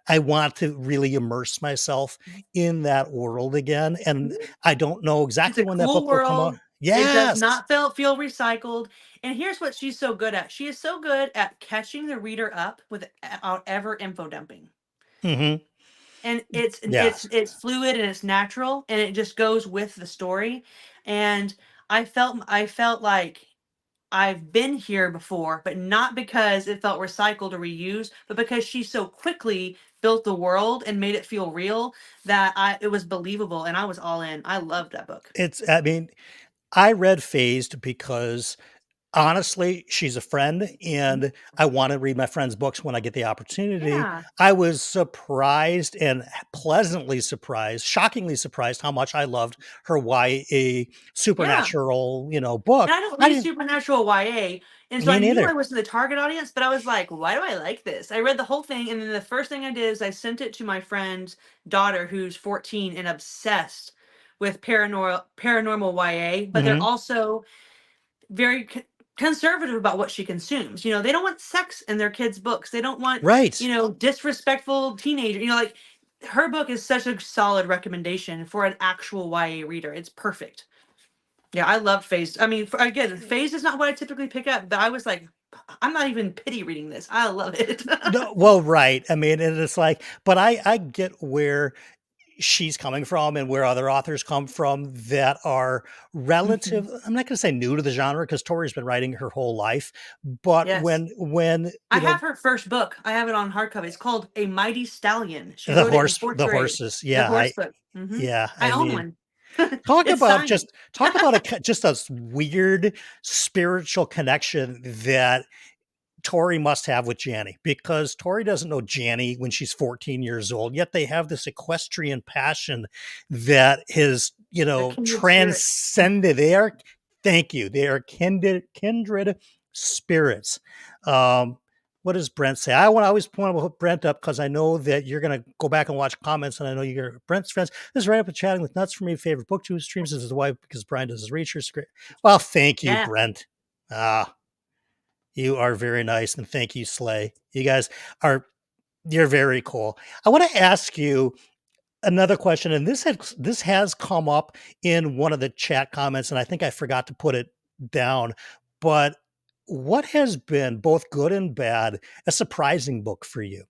I want to really immerse myself in that world again. And Mhm. I don't know It's exactly a when that cool book will come out. world. It does Yes. not feel recycled. And here's what she's so good at. She is so good at catching the reader up without ever info dumping. Hmm. And it's Yes. it's fluid and it's natural and it just goes with the story. And I felt like I've been here before, but not because it felt recycled or reused, but because she so quickly built the world and made it feel real that it was believable and I was all in. I loved that book. I mean, I read Phased because honestly, she's a friend, Mhm. and I wanna read my friend's books when I get the opportunity. Yeah. I was surprised and pleasantly surprised, shockingly surprised how much I loved her YA Yeah. supernatural, And book. I don't I read didn't supernatural YA. And so Me I knew I neither. was in the target audience, but I was like, why do I like this? I read the whole thing. And then the first thing I did is I sent it to my friend's daughter, who's 14 and obsessed with paranormal YA, but they're Mhm. also very conservative about what she consumes. They don't want sex in their kids' books. They don't want, Right. disrespectful teenager. Like her book is such a solid recommendation for an actual YA reader. It's perfect. Yeah, I loved Phase. I mean, again, Phase is not what I typically pick up, but I was like, I'm not even pity reading this. I love it. No, well, right. I mean, and it's like, but I get where she's coming from and where other authors come from that are relative. Mhm. I'm not going to say new to the genre because Tori's been writing her whole life, but Yes. when I have her first book. I have it on hardcover. It's called A Mighty Stallion. She wrote it in fourth the grade. horses, The yeah, horse book. yeah, I I own mean, one. talk It's about signed. just just a weird spiritual connection that Tori must have with Janny because Tori doesn't know Janny when she's 14 years old, yet they have this equestrian passion that is, A kindred spirit. transcended. Thank you, they are kindred spirits. Um, what does Brent say? I always want to hook Brent up because I know that you're going to go back and watch comments, and I know you're Brent's friends. This is right up with chatting with nuts for me. Favorite Booktube streams. This is why because Brian does his research. Well, thank you, Yeah. Brent. Ah, you are very nice, and thank you, Slay. You guys are you're very cool. I want to ask you another question, and this has come up in one of the chat comments, and I think I forgot to put it down. But what has been both good and bad a surprising book for you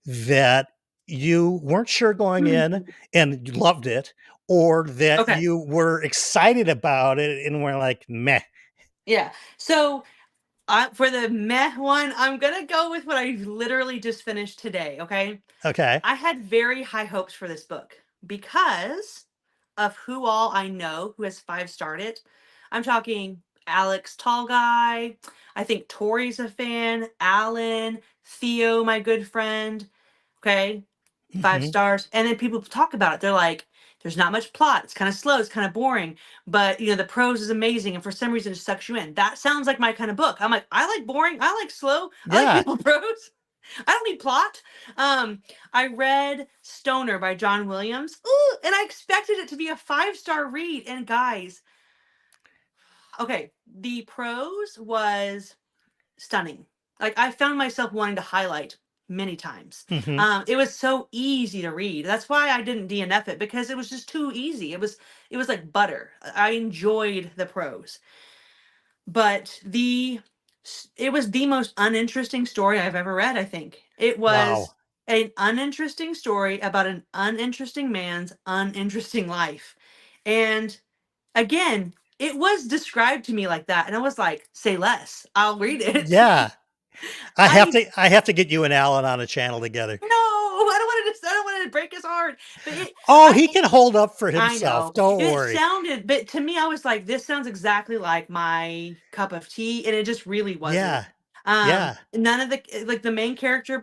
that you weren't sure going in and you loved it, or that Okay. you were excited about it and were like meh? Yeah. So for the meh one, I'm gonna go with what I literally just finished today. Okay. Okay. I had very high hopes for this book because of who all I know who has five-starred it. I'm talking Alex, tall guy. I think Tori's a fan. Alan, Theo, my good friend. Okay, five Hmm. stars. And then people talk about it. They're like, there's not much plot. It's kind of slow. It's kind of boring. But the prose is amazing. And for some reason, it sucks you in. That sounds like my kind of book. I'm like, I like boring. I like slow. I like Yeah. people prose. I don't need plot. Um, I read Stoner by John Williams. Ooh, and I expected it to be a five-star read. And guys, okay, the prose was stunning. Like I found myself wanting to highlight many times. Hmm. It was so easy to read. That's why I didn't DNF it because it was just too easy. It was like butter. I enjoyed the prose, but it was the most uninteresting story I've ever read. I think it was Wow. an uninteresting story about an uninteresting man's uninteresting life, and again. It was described to me like that, and I was like, "Say less. I'll read it." Yeah. I I have to get you and Alan on a channel together. No, I don't want to break his heart. But Oh, I he can hold up for I himself. know Don't it worry. sounded, but to me, I was like, this sounds exactly like my cup of tea, and it just really wasn't. Yeah. Yeah. None of the main character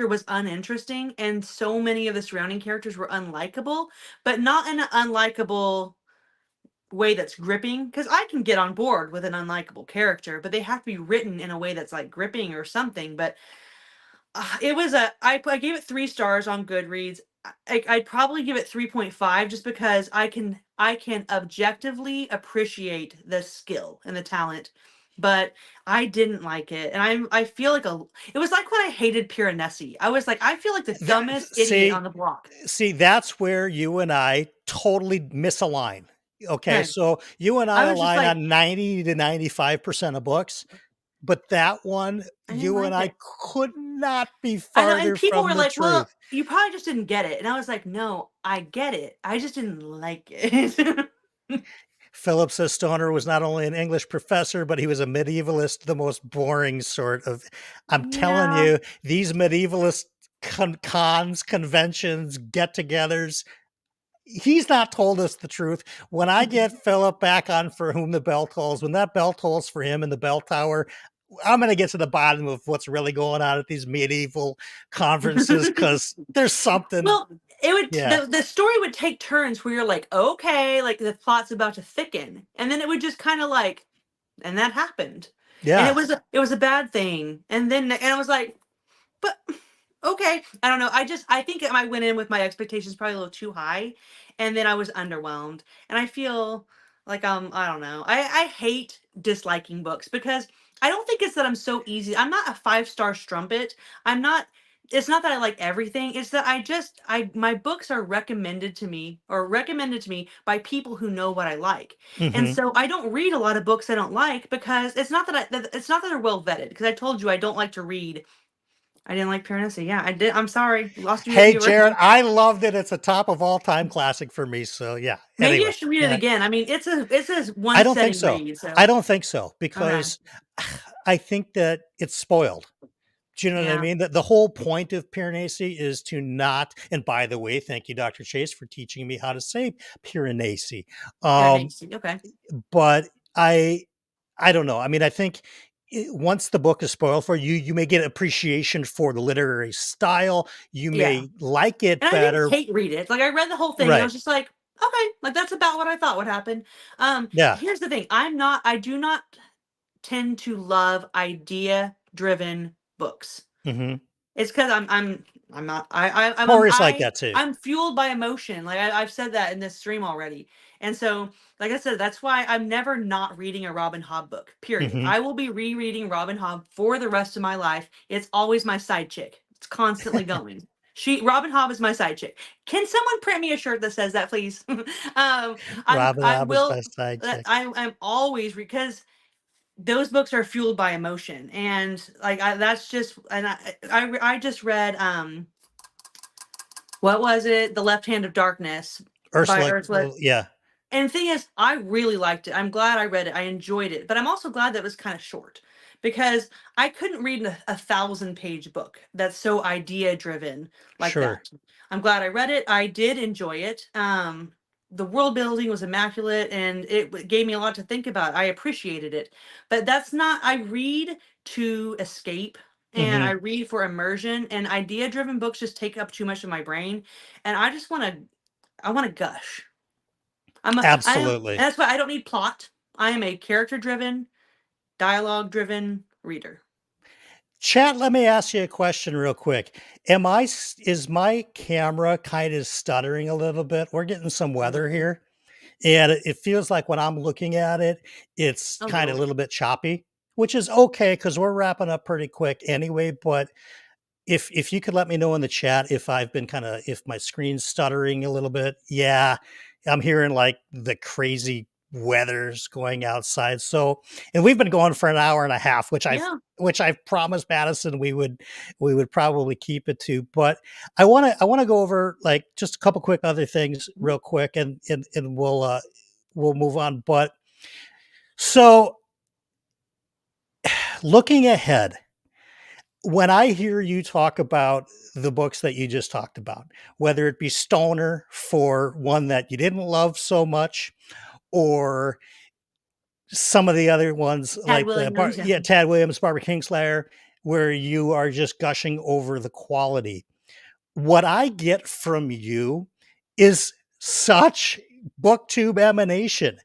was uninteresting, and so many of the surrounding characters were unlikable, but not in an unlikable way that's gripping. Because I can get on board with an unlikable character, but they have to be written in a way that's like gripping or something. But it was I gave it 3 stars on Goodreads. I'd probably give it 3.5 just because I can objectively appreciate the skill and the talent, but I didn't like it, and I feel like it was like when I hated Piranesi. I was like, I feel like the That, dumbest idiot see, on the block. that's where you and I totally misalign. Okay. Okay, So you and I I was just align like, on 90 to 95% of books, but that one, I didn't you and like I it. could not be I know, and farther people from were the like, "Well, truth. you probably just didn't get it," and I was like, "No, I get it. I just didn't like it." Philip says Stoner was not only an English professor, but he was a medievalist, the most boring sort of. I'm telling Yeah. you, these medievalist cons, conventions, get togethers, he's not told us the truth. When I get Philip back on For Whom the Bell Tolls, when that bell tolls for him in the bell tower, I'm going to get to the bottom of what's really going on at these medieval conferences because there's something. Well, it would Yeah. the story would take turns where you're like, okay, like the plot's about to thicken, and then it would just kind of like, and that happened, and it Yeah. was a bad thing, and I was like, but okay, I don't know. I think I went in with my expectations probably a little too high, and then I was underwhelmed, and I feel like I don't know. I hate disliking books because I don't think it's that I'm so easy. I'm not a five-star strumpet. I'm not it's not that I like everything. It's that my books are recommended to me by people who know what I like. And Hmm. so I don't read a lot of books I don't like because it's not that they're well vetted. Because I told you I don't like to read. I didn't like Piranesi. Yeah, I did. I'm sorry. Lost you a Hey, viewer. Jared, I loved it. It's a top of all time classic for me. So yeah. Maybe I Anyway, should read it yeah, again. I mean, it's a I one don't think setting so. read. So I don't think so okay. because I think that it's spoiled. Do you know what I Yeah. mean? That the whole point of Piranesi is to not. And by the way, thank you, Dr. Chase, for teaching me how to say Piranesi. Um, Piranesi. Okay. but I, I don't know. I mean, I think once the book is spoiled for you, you may get appreciation for the literary style. You Yeah. may like it And I didn't better. hate read it. Like I read the whole thing and I Right. was just like, okay, like that's about what I thought would happen. Yeah. Here's the thing. I do not tend to love idea driven books. Hmm. It's because I'm not Tori's like that too. I'm fueled by emotion. Like I've said that in this stream already. And so, like I said, that's why I'm never not reading a Robin Hobb book. Period. Hmm. I will be rereading Robin Hobb for the rest of my life. It's always my side chick. It's constantly going. Robin Hobb is my side chick. Can someone print me a shirt that says that, please? Robin I Hobb is will. my side chick. I'm always because those books are fueled by emotion, and like that's just and I just read what was it, The Left Hand of Darkness by Ursula, Ursula. yeah, And the thing is, I really liked it. I'm glad I read it. I enjoyed it. But I'm also glad that it was kind of short because I couldn't read a 1,000-page book that's so idea driven like sure. that. I'm glad I read it. I did enjoy it. The world building was immaculate and it gave me a lot to think about. I appreciated it. But that's not, I read to escape and I Hmm. read for immersion, and idea driven books just take up too much of my brain. And I want to gush. I am, and Absolutely. that's why I don't need plot. I am a character driven, dialogue driven reader. Chat, let me ask you a question real quick. Is my camera kind of stuttering a little bit? We're getting some weather Mm, here, and it feels like when I'm looking at it, it's a kind of little a bit. little bit choppy, which is okay because we're wrapping up pretty quick anyway. But if you could let me know in the chat if I've been kind of if my screen's stuttering a little bit. Yeah, I'm hearing like the crazy weather's going outside. So, and we've been going for an hour and a half, Yeah. which I've promised Madison we would probably keep it to. But I want to go over like just a couple quick other things Mhm. real quick, and we'll move on. But so looking ahead, when I hear you talk about the books that you just talked about, whether it be Stoner for one that you didn't love so much, or some of the other ones Tad like Williams. Yeah. yeah, Tad Williams, Barbara Kingslayer, where you are just gushing over the quality. What I get from you is such booktube emanation.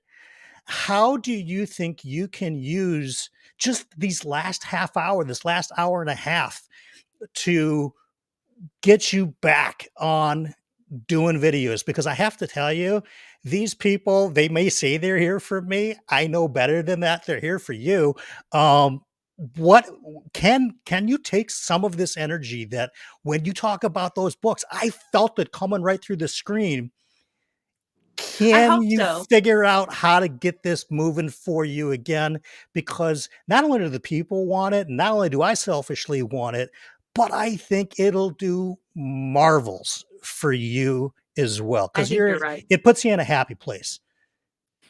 How do you think you can use just this last hour and a half to get you back on doing videos? Because I have to tell you, these people, they may say they're here for me. I know better than that. They're here for you. Um, what can you take some of this energy that when you talk about those books, I felt it coming right through the screen. I Can hope you so. figure out how to get this moving for you again? Because not only do the people want it, not only do I selfishly want it, but I think it'll do marvels for you as well. I Because think you're right. it puts you in a happy place.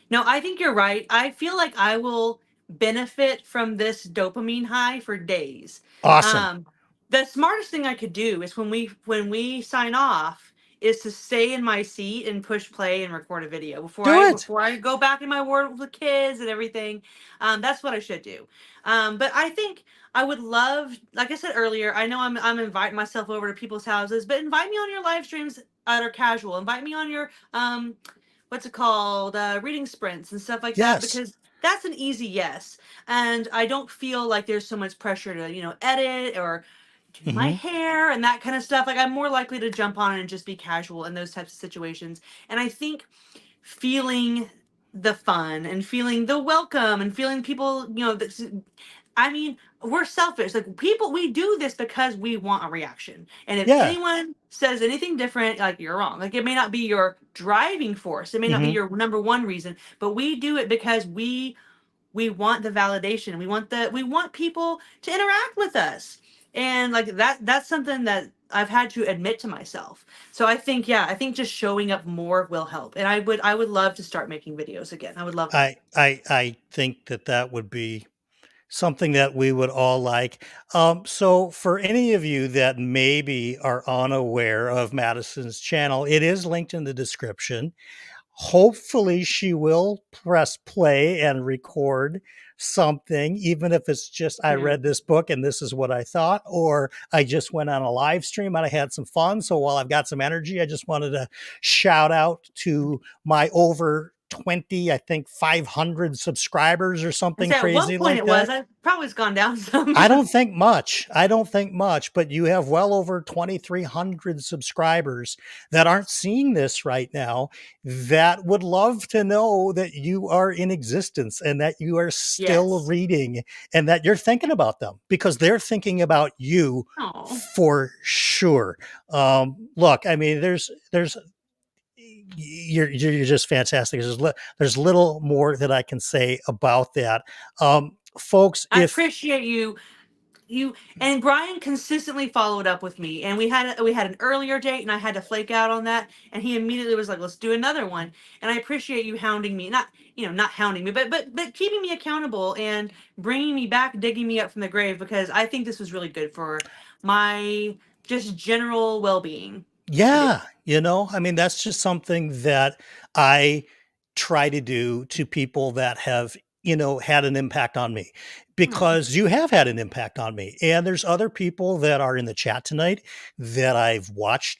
No, I think you're right. I feel like I will benefit from this dopamine high for days. Awesome. Um, the smartest thing I could do is when we sign off is to stay in my seat and push play and record a video Do it. before I go back in my world with the kids and everything. That's what I should do. But I think I would love, like I said earlier, I know I'm inviting myself over to people's houses, but invite me on your live streams that are casual. Invite me on your what's it called, reading sprints and stuff like that, Yes. because that's an easy yes. And I don't feel like there's so much pressure to edit or do my Hmm. hair and that kind of stuff. Like I'm more likely to jump on and just be casual in those types of situations. And I think feeling the fun and feeling the welcome and feeling people, I mean, we're selfish. Like people, we do this because we want a reaction. And if Yeah. anyone says anything different, like you're wrong. Like it may not be your driving force. It may not be Hmm. your number one reason, but we do it because we want the validation. We want people to interact with us. And like that's something that I've had to admit to myself. So I think yeah, I think just showing up more will help. And I would love to start making videos again. I would love that. I think that that would be something that we would all like. So, for any of you that maybe are unaware of Madison's channel, it is linked in the description. Hopefully, she will press play and record something, even if it's just I Hmm. read this book and this is what I thought, or I just went on a live stream and I had some fun. So while I've got some energy, I just wanted to shout out to my over 20, I think 500 subscribers or I something say at one crazy point like it was. that. I probably has gone down I some. don't think much. I don't think much, but you have well over 2,300 subscribers that aren't seeing this right now that would love to know that you are in existence and that you are still Yes. reading and that you're thinking about them because they're thinking about you Oh, for sure. Look, I mean, there's you're just fantastic. There's little more that I can say about that. Folks, I if appreciate you and Brian consistently followed up with me, and we had an earlier date, and I had to flake out on that, and he immediately was like, "Let's do another one." And I appreciate you hounding me, not hounding me, but keeping me accountable and bringing me back, digging me up from the grave, because I think this was really good for my just general well being. I do. Yeah, I mean, that's just something that I try to do to people that have, had an impact on me Hmm. because you have had an impact on me. And there's other people that are in the chat tonight that I've watched,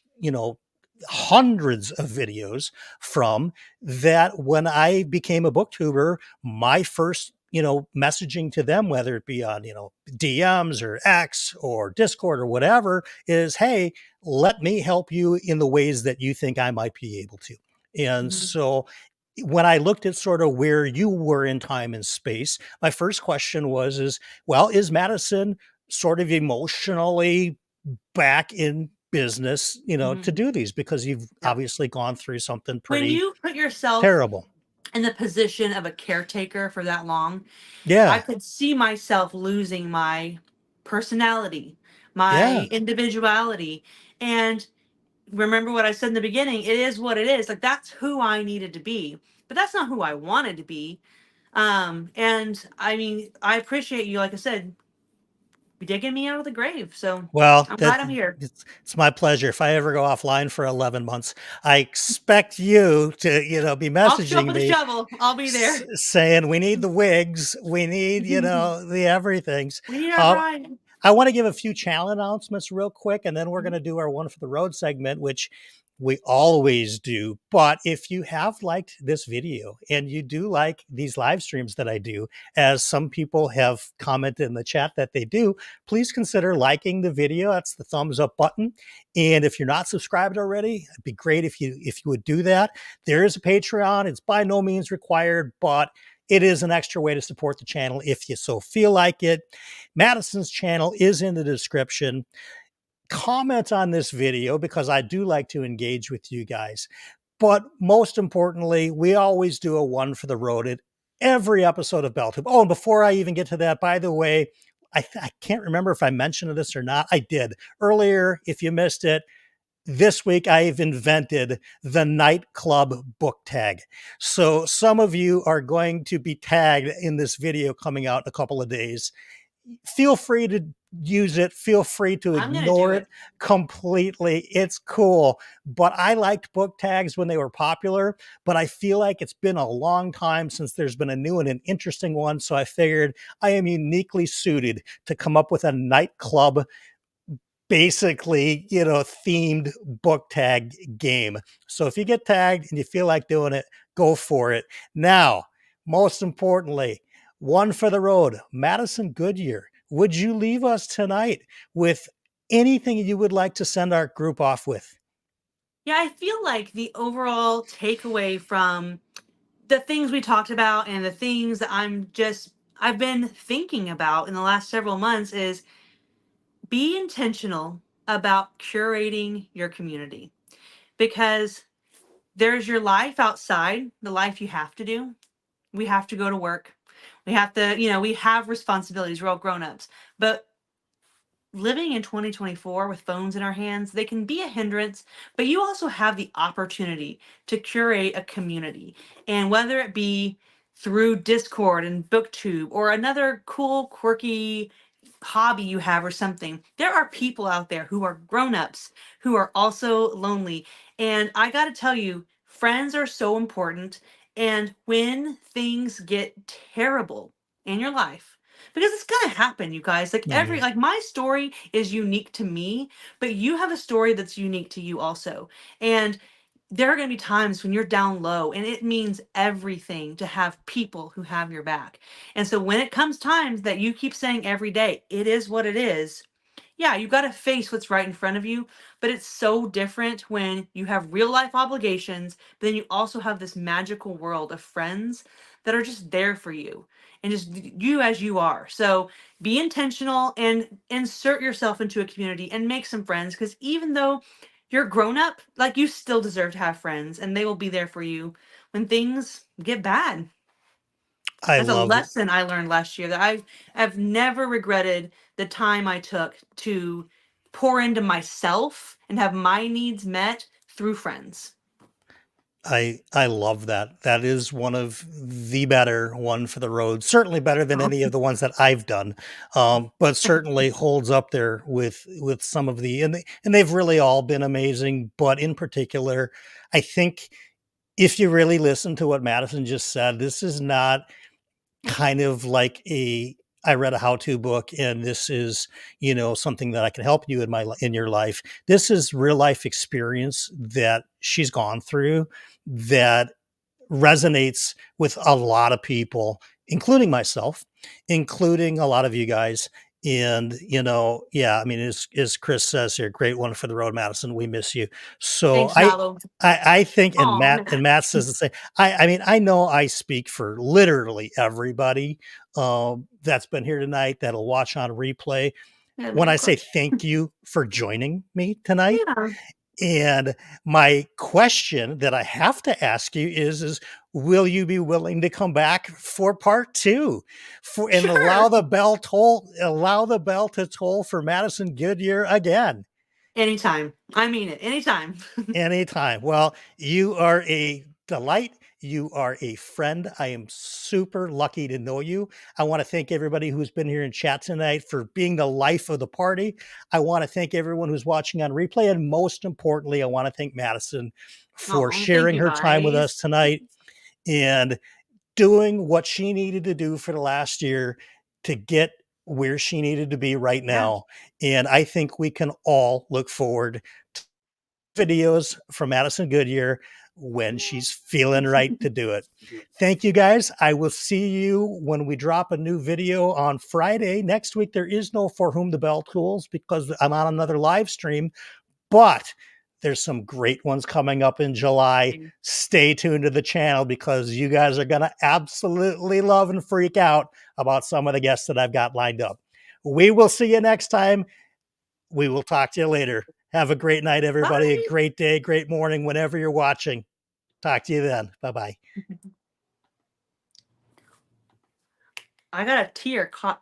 hundreds of videos from that when I became a booktuber, my first messaging to them, whether it be on, DMs or X or Discord or whatever, is, hey, let me help you in the ways that you think I might be able to. And Hmm. so when I looked at sort of where you were in time and space, my first question was, is Madison sort of emotionally back in business, to Hmm. do these because you've Yeah. obviously gone through something When pretty you put yourself terrible. in the position of a caretaker for that long, I Yeah. could see myself losing my personality, Yeah. my individuality. And remember what I said in the beginning, it is what it is. Like that's who I needed to be. But that's not who I wanted to be. And I mean, I appreciate you, like I said, digging me out of the grave. So Well, I'm that glad I'm here. it's my pleasure. If I ever go offline for 11 months, I expect you to, be I'll show up messaging with a me shovel. I'll be there. saying we need the wigs, we need, We the everythings. need our Uh, Brian. I want to give a few channel announcements real quick, and then we're going Mhm. to do our one for the road segment, which we always do. But if you have liked this video and you do like these live streams that I do, as some people have commented in the chat that they do, please consider liking the video. That's the thumbs up button. And if you're not subscribed already, it'd be great if you would do that. There is a Patreon. It's by no means required, but it is an extra way to support the channel if you so feel like it. Madison's channel is in the description. Comment on this video because I do like to engage with you guys. But most importantly, we always do a one for the road at every episode of Belltube. Oh, and before I even get to that, by the way, I can't remember if I mentioned this or not. I did earlier. If you missed it, this week I've invented the nightclub book tag. So some of you are going to be tagged in this video coming out in a couple of days. Feel free to use it. Feel free to I'm gonna do ignore it it. completely. It's cool. But I liked book tags when they were popular, but I feel like it's been a long time since there's been a new and an interesting one. So I figured I am uniquely suited to come up with a nightclub basically, themed book tag game. So if you get tagged and you feel like doing it, go for it. Now, most importantly, one for the road, Madison Goodyear. Would you leave us tonight with anything you would like to send our group off with? Yeah, I feel like the overall takeaway from the things we talked about and the things that I'm just I've been thinking about in the last several months is be intentional about curating your community, because there's your life outside, the life you have to do. We have to go to work. We have to, we have responsibilities. We're all grown-ups. But living in 2024 with phones in our hands, they can be a hindrance, but you also have the opportunity to curate a community. And whether it be through Discord and Booktube or another cool, quirky hobby you have or something, there are people out there who are grown-ups who are also lonely. And I got to tell you, friends are so important. And when things get terrible in your life, because it's gonna happen, you guys, like Mhm. my story is unique to me, but you have a story that's unique to you also. And there are going to be times when you're down low, and it means everything to have people who have your back. And so when it comes times that you keep saying every day, it is what it is. Yeah, you got to face what's right in front of you, but it's so different when you have real life obligations, but then you also have this magical world of friends that are just there for you and just you as you are. So be intentional and insert yourself into a community and make some friends, because even though you're grown up, like, you still deserve to have friends, and they will be there for you when things get bad. I That's a love lesson I learned last year that I've never regretted the time I took to pour into myself and have my needs met through friends. I love that. That is one of the better one for the road. Certainly better than Oh, any of the ones that I've done, but certainly holds up there with some of the and they've really all been amazing. But in particular, I think if you really listen to what Madison just said, this is not kind of like a I read a how-to book and this is, something that I can help you in your life. This is real life experience that she's gone through that resonates with a lot of people, including myself, including a lot of you guys. And yeah, I mean, as Chris says here, great one for the road, Madison. We miss you. So thanks, Mallow. I think, and Oh, Matt says the same. I mean, I know I speak for literally everybody that's been here tonight that'll watch on replay yeah, when man, I say crush. thank you for joining me tonight. Yeah, And my question that I have to ask you is will you be willing to come back for part two for and sure. allow the bell to toll for Madison Goodyear again? Anytime. I mean it. Anytime. Anytime. Well, you are a delight. You are a friend. I am super lucky to know you. I want to thank everybody who's been here in chat tonight for being the life of the party. I want to thank everyone who's watching on replay. And most importantly, I want to thank Madison for Oh, thank sharing you her time with us guys. tonight and doing what she needed to do for the last year to get where she needed to be right Yeah. now. And I think we can all look forward videos from Madison Goodyear when she's feeling right to do it. Thank you guys. I will see you when we drop a new video on Friday. Next week, there is no For Whom the Bell Tolls because I'm on another live stream, but there's some great ones coming up in July. Stay tuned to the channel because you guys are going to absolutely love and freak out about some of the guests that I've got lined up. We will see you next time. We will talk to you later. Have a great night, everybody. A Bye. great day, great morning, whenever you're watching. Talk to you then. Bye bye. I got a tear caught